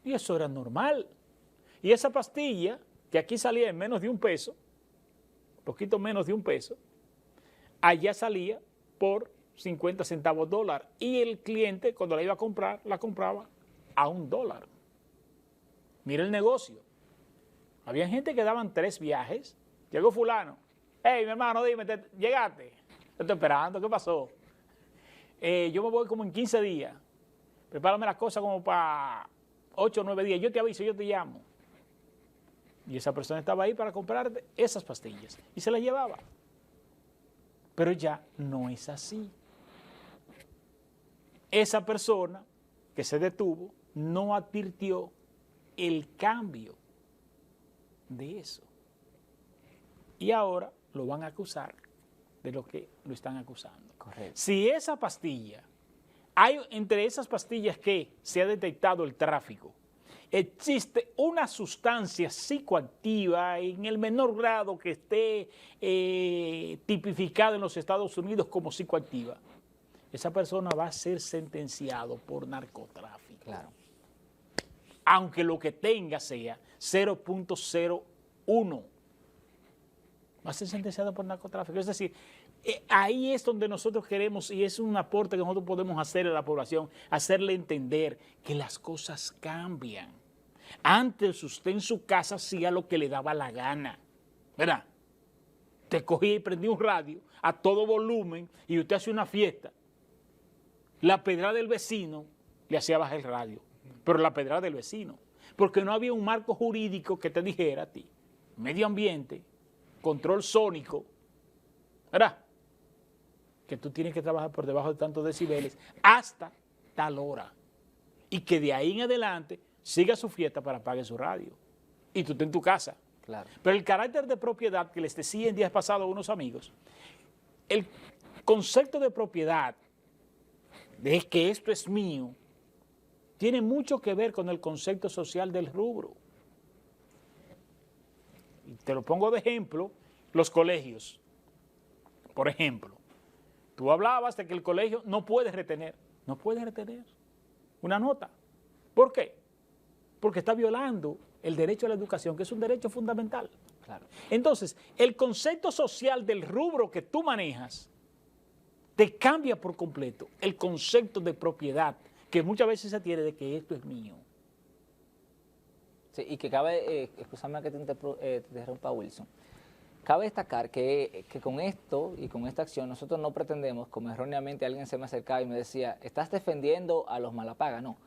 Speaker 1: Y eso era normal. Y esa pastilla, que aquí salía en menos de $1, poquito menos de $1, allá salía por 50 centavos dólar. Y el cliente, cuando la iba a comprar, la compraba a $1. Mira el negocio. Había gente que daban 3 viajes. Llegó fulano. Hey, mi hermano, dime, ¿llegaste? Te estoy esperando, ¿qué pasó? Yo me voy como en 15 días. Prepárame las cosas como para 8 o 9 días. Yo te aviso, yo te llamo. Y esa persona estaba ahí para comprar esas pastillas. Y se las llevaba. Pero ya no es así. Esa persona que se detuvo no advirtió el cambio de eso. Y ahora lo van a acusar de lo que lo están acusando.
Speaker 2: Correcto.
Speaker 1: Si esa pastilla, hay entre esas pastillas que se ha detectado el tráfico, existe una sustancia psicoactiva en el menor grado que esté tipificada en los Estados Unidos como psicoactiva, esa persona va a ser sentenciado por narcotráfico.
Speaker 2: Claro.
Speaker 1: Aunque lo que tenga sea 0.01, va a ser sentenciado por narcotráfico. Es decir, ahí es donde nosotros queremos, y es un aporte que nosotros podemos hacer a la población, hacerle entender que las cosas cambian. Antes usted en su casa hacía lo que le daba la gana, ¿verdad? Te cogía y prendía un radio a todo volumen y usted hacía una fiesta. La pedrada del vecino le hacía bajar el radio, pero la pedrada del vecino, porque no había un marco jurídico que te dijera a ti, medio ambiente, control sónico, ¿verdad? Que tú tienes que trabajar por debajo de tantos decibeles hasta tal hora. Y que de ahí en adelante siga su fiesta para apague su radio. Y tú estés en tu casa.
Speaker 2: Claro.
Speaker 1: Pero el carácter de propiedad que les decía en días pasados unos amigos, el concepto de propiedad, de que esto es mío, tiene mucho que ver con el concepto social del rubro. Y te lo pongo de ejemplo, los colegios. Por ejemplo, tú hablabas de que el colegio no puede retener una nota. ¿Por qué? Porque está violando el derecho a la educación, que es un derecho fundamental.
Speaker 2: Claro.
Speaker 1: Entonces, el concepto social del rubro que tú manejas te cambia por completo el concepto de propiedad, que muchas veces se tiene de que esto es mío.
Speaker 2: Sí, y que cabe, excúsame que te interrumpa, Wilson, cabe destacar que con esto y con esta acción nosotros no pretendemos, como erróneamente alguien se me acercaba y me decía, estás defendiendo a los malapagas. No,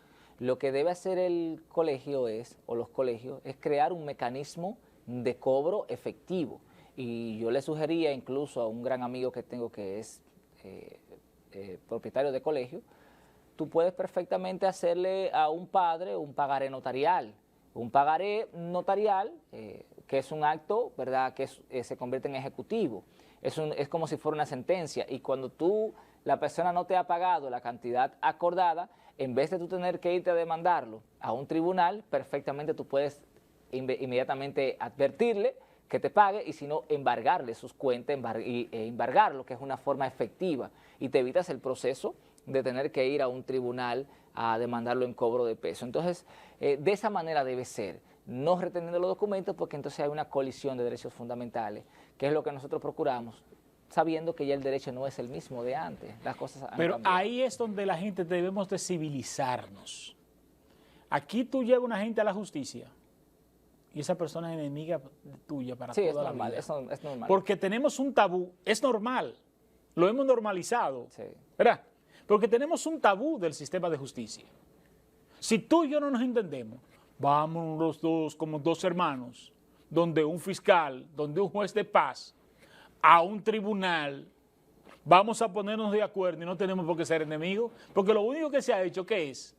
Speaker 2: lo que debe hacer el colegio o los colegios es crear un mecanismo de cobro efectivo. Y yo le sugería incluso a un gran amigo que tengo que es propietario de colegio, tú puedes perfectamente hacerle a un padre un pagaré notarial. Un pagaré notarial, que es un acto, ¿verdad?, que se convierte en ejecutivo. Es como si fuera una sentencia. Y cuando la persona no te ha pagado la cantidad acordada, en vez de tú tener que irte a demandarlo a un tribunal, perfectamente tú puedes inmediatamente advertirle que te pague y si no, embargarle sus cuentas embargarlo, que es una forma efectiva. Y te evitas el proceso de tener que ir a un tribunal a demandarlo en cobro de peso. Entonces, de esa manera debe ser, no reteniendo los documentos, porque entonces hay una colisión de derechos fundamentales, que es lo que nosotros procuramos, sabiendo que ya el derecho no es el mismo de antes, las cosas han
Speaker 1: Pero
Speaker 2: cambiado.
Speaker 1: ahí es donde la gente debemos de civilizarnos. Aquí tú llevas una gente a la justicia y esa persona es enemiga tuya para
Speaker 2: Sí,
Speaker 1: toda la vida.
Speaker 2: eso es normal.
Speaker 1: Porque tenemos un tabú, es normal, lo hemos normalizado,
Speaker 2: Sí.
Speaker 1: ¿verdad? Porque tenemos un tabú del sistema de justicia. Si tú y yo no nos entendemos, vamos los dos como dos hermanos, donde un fiscal, donde un juez de paz, a un tribunal, vamos a ponernos de acuerdo y no tenemos por qué ser enemigos, porque lo único que se ha hecho, ¿qué es?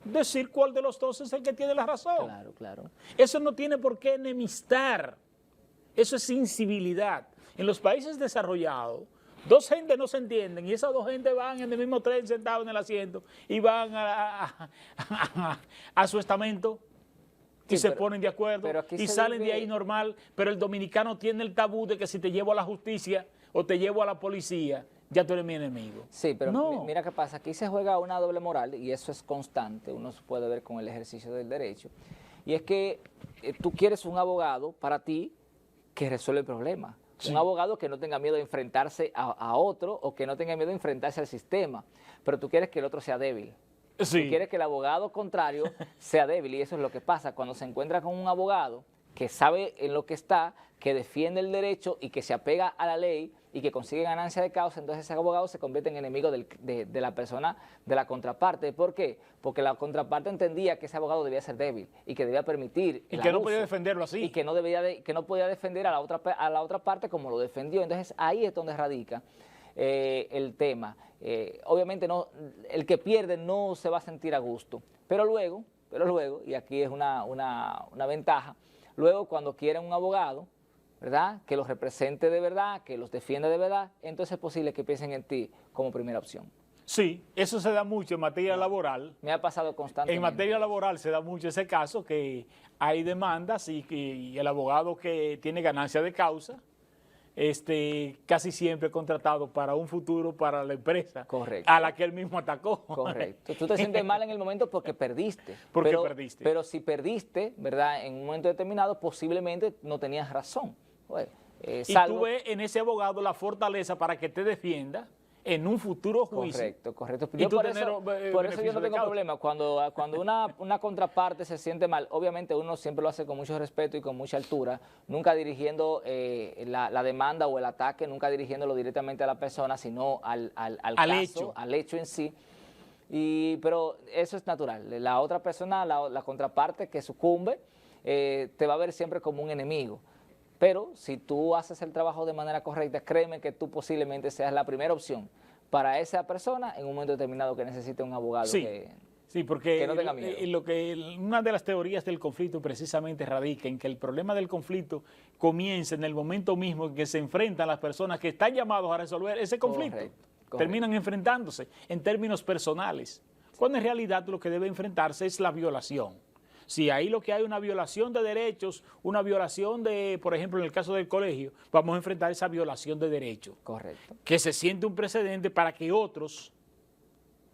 Speaker 1: Decir cuál de los dos es el que tiene la razón.
Speaker 2: Claro, claro.
Speaker 1: Eso no tiene por qué enemistar. Eso es incivilidad. En los países desarrollados, dos gentes no se entienden y esas dos gentes van en el mismo tren sentados en el asiento y van a su estamento y
Speaker 2: Sí,
Speaker 1: se
Speaker 2: pero-
Speaker 1: ponen de acuerdo
Speaker 2: pero aquí
Speaker 1: y
Speaker 2: se
Speaker 1: salen de
Speaker 2: vive-
Speaker 1: ahí normal, pero el dominicano tiene el tabú de que si te llevo a la justicia o te llevo a la policía, ya tú eres mi enemigo.
Speaker 2: Sí, pero
Speaker 1: no.
Speaker 2: mira qué pasa, aquí se juega una doble moral y eso es constante, uno se puede ver con el ejercicio del derecho, y es que tú quieres un abogado para ti que resuelve el problema,
Speaker 1: Sí.
Speaker 2: un abogado que no tenga miedo de enfrentarse a otro o que no tenga miedo de enfrentarse al sistema, pero tú quieres que el otro sea débil.
Speaker 1: Sí.
Speaker 2: Tú quieres que el abogado contrario sea débil y eso es lo que pasa cuando se encuentra con un abogado que sabe en lo que está, que defiende el derecho y que se apega a la ley y que consigue ganancia de causa, entonces ese abogado se convierte en enemigo de la persona, de la contraparte. ¿Por qué? Porque la contraparte entendía que ese abogado debía ser débil y que debía permitir
Speaker 1: Y
Speaker 2: el
Speaker 1: que no
Speaker 2: abuso,
Speaker 1: podía defenderlo así.
Speaker 2: y que no podía defender a la otra parte como lo defendió. Entonces ahí es donde radica el tema. Obviamente no, el que pierde no se va a sentir a gusto, pero luego, y aquí es una ventaja, Luego, cuando quieren un abogado, ¿verdad?, que los represente de verdad, que los defienda de verdad, entonces es posible que piensen en ti como primera opción.
Speaker 1: Sí, eso se da mucho en materia laboral.
Speaker 2: Me ha pasado constantemente.
Speaker 1: En materia laboral se da mucho ese caso, que hay demandas y el abogado que tiene ganancia de causa, casi siempre contratado para un futuro para la empresa.
Speaker 2: Correcto.
Speaker 1: A la que él mismo atacó.
Speaker 2: Correcto. Tú te sientes mal en el momento porque perdiste.
Speaker 1: Perdiste.
Speaker 2: Pero si perdiste, ¿verdad?, en un momento determinado, posiblemente no tenías razón. Pues,
Speaker 1: y tú ves en ese abogado la fortaleza para que te defienda en un futuro juicio.
Speaker 2: Correcto, correcto.
Speaker 1: Y
Speaker 2: Por eso yo no tengo problema. Cuando una contraparte se siente mal, obviamente uno siempre lo hace con mucho respeto y con mucha altura, nunca dirigiendo la demanda o el ataque, nunca dirigiéndolo directamente a la persona, sino al caso, al hecho en sí. Pero eso es natural. La otra persona, la contraparte que sucumbe, te va a ver siempre como un enemigo. Pero si tú haces el trabajo de manera correcta, créeme que tú posiblemente seas la primera opción para esa persona en un momento determinado que necesite un abogado
Speaker 1: sí, porque
Speaker 2: que no tenga miedo.
Speaker 1: Una de las teorías del conflicto precisamente radica en que el problema del conflicto comienza en el momento mismo en que se enfrentan las personas que están llamados a resolver ese conflicto. Correcto. Terminan enfrentándose en términos personales, cuando en realidad lo que debe enfrentarse es la violación. Si ahí lo que hay una violación de derechos, una violación de, por ejemplo, en el caso del colegio, vamos a enfrentar esa violación de derechos.
Speaker 2: Correcto.
Speaker 1: Que se siente un precedente para que otros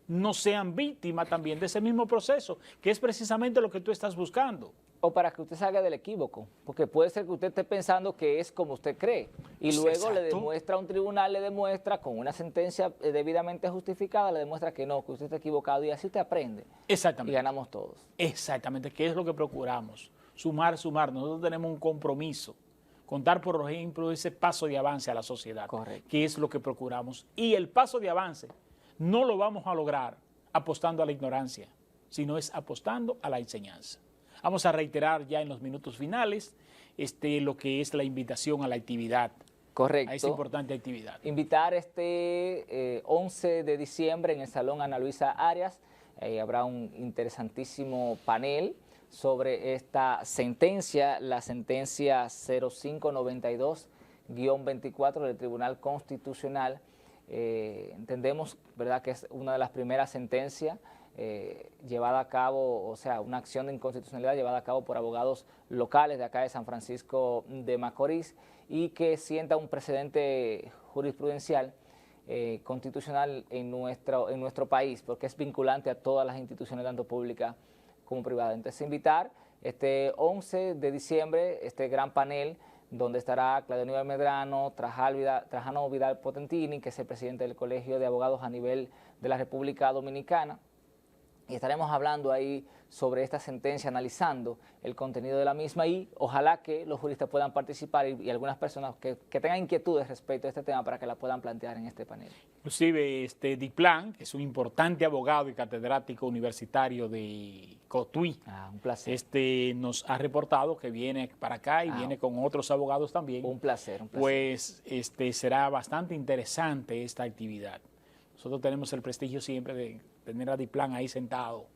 Speaker 1: no sean víctimas también de ese mismo proceso, que es precisamente lo que tú estás buscando.
Speaker 2: O para que usted salga del equívoco, porque puede ser que usted esté pensando que es como usted cree y luego
Speaker 1: Exacto.
Speaker 2: le demuestra a un tribunal, le demuestra con una sentencia debidamente justificada, le demuestra que no, que usted está equivocado y así usted aprende.
Speaker 1: Exactamente.
Speaker 2: Y ganamos todos.
Speaker 1: Exactamente, que es lo que procuramos, sumar. Nosotros tenemos un compromiso, contar, por ejemplo, ese paso de avance a la sociedad,
Speaker 2: Correcto.
Speaker 1: Que es lo que procuramos. Y el paso de avance no lo vamos a lograr apostando a la ignorancia, sino es apostando a la enseñanza. Vamos a reiterar ya en los minutos finales lo que es la invitación a la actividad.
Speaker 2: Correcto.
Speaker 1: A esa importante actividad.
Speaker 2: Invitar 11 de diciembre en el Salón Ana Luisa Arias. Habrá un interesantísimo panel sobre esta sentencia, la sentencia 0592-24 del Tribunal Constitucional. Entendemos, ¿verdad?, que es una de las primeras sentencias llevada a cabo, o sea, una acción de inconstitucionalidad llevada a cabo por abogados locales de acá de San Francisco de Macorís y que sienta un precedente jurisprudencial constitucional en nuestro país, porque es vinculante a todas las instituciones, tanto públicas como privadas. Entonces, invitar este 11 de diciembre este gran panel donde estará Claudio Aníbal Medrano, Trajano Vidal Potentini, que es el presidente del Colegio de Abogados a nivel de la República Dominicana. Y estaremos hablando ahí sobre esta sentencia, analizando el contenido de la misma y ojalá que los juristas puedan participar y algunas personas que tengan inquietudes respecto a este tema para que la puedan plantear en este panel.
Speaker 1: Inclusive Diplan, que es un importante abogado y catedrático universitario de Cotuí,
Speaker 2: un placer.
Speaker 1: Nos ha reportado que viene para acá y viene con otros abogados también.
Speaker 2: Un placer, un placer.
Speaker 1: Pues será bastante interesante esta actividad. Nosotros tenemos el prestigio siempre de tener a Diplan ahí sentado.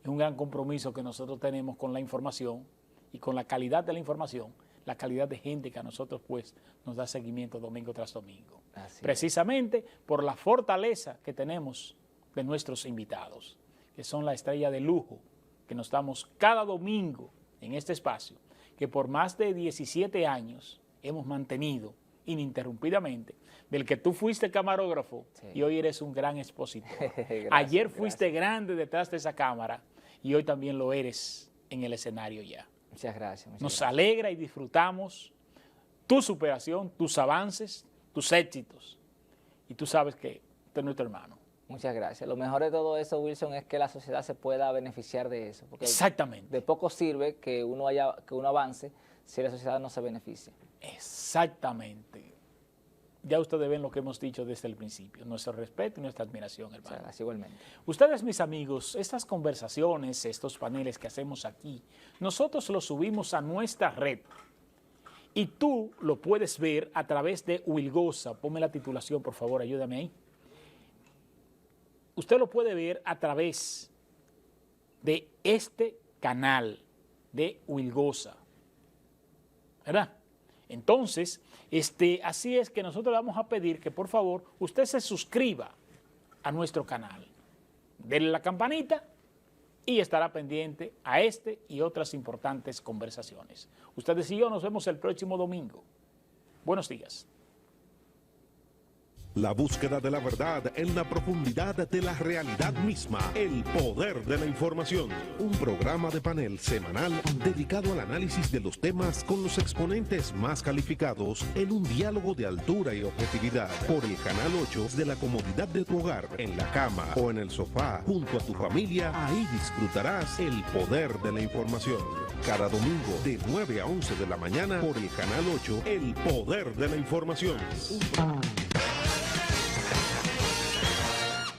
Speaker 1: Es un gran compromiso que nosotros tenemos con la información y con la calidad de la información, la calidad de gente que a nosotros pues nos da seguimiento domingo tras domingo. Precisamente por la fortaleza que tenemos de nuestros invitados, que son la estrella de lujo que nos damos cada domingo en este espacio, que por más de 17 años hemos mantenido ininterrumpidamente, del que tú fuiste camarógrafo y hoy eres un gran expositor. Ayer fuiste grande detrás de esa cámara y hoy también lo eres en el escenario ya.
Speaker 2: Muchas gracias.
Speaker 1: Nos alegra y disfrutamos tu superación, tus avances, tus éxitos. Y tú sabes que tú eres nuestro hermano.
Speaker 2: Muchas gracias. Lo mejor de todo eso, Wilson, es que la sociedad se pueda beneficiar de eso. Porque
Speaker 1: exactamente.
Speaker 2: De poco sirve que uno avance si la sociedad no se beneficia.
Speaker 1: Exactamente. Ya ustedes ven lo que hemos dicho desde el principio, nuestro respeto y nuestra admiración, hermano.
Speaker 2: Gracias, igualmente.
Speaker 1: Ustedes, mis amigos, estas conversaciones, estos paneles que hacemos aquí, nosotros los subimos a nuestra red y tú lo puedes ver a través de Wilgosa. Ponme la titulación, por favor, ayúdame ahí. Usted lo puede ver a través de este canal de Wilgosa. ¿verdad? Entonces, así es que nosotros le vamos a pedir que por favor usted se suscriba a nuestro canal. Denle la campanita y estará pendiente a este y otras importantes conversaciones. Ustedes y yo nos vemos el próximo domingo. Buenos días.
Speaker 3: La búsqueda de la verdad en la profundidad de la realidad misma. El poder de la información. Un programa de panel semanal dedicado al análisis de los temas con los exponentes más calificados en un diálogo de altura y objetividad. Por el Canal 8 de la comodidad de tu hogar, en la cama o en el sofá, junto a tu familia. Ahí disfrutarás el poder de la información. Cada domingo de 9 a 11 de la mañana por el Canal 8, el poder de la información.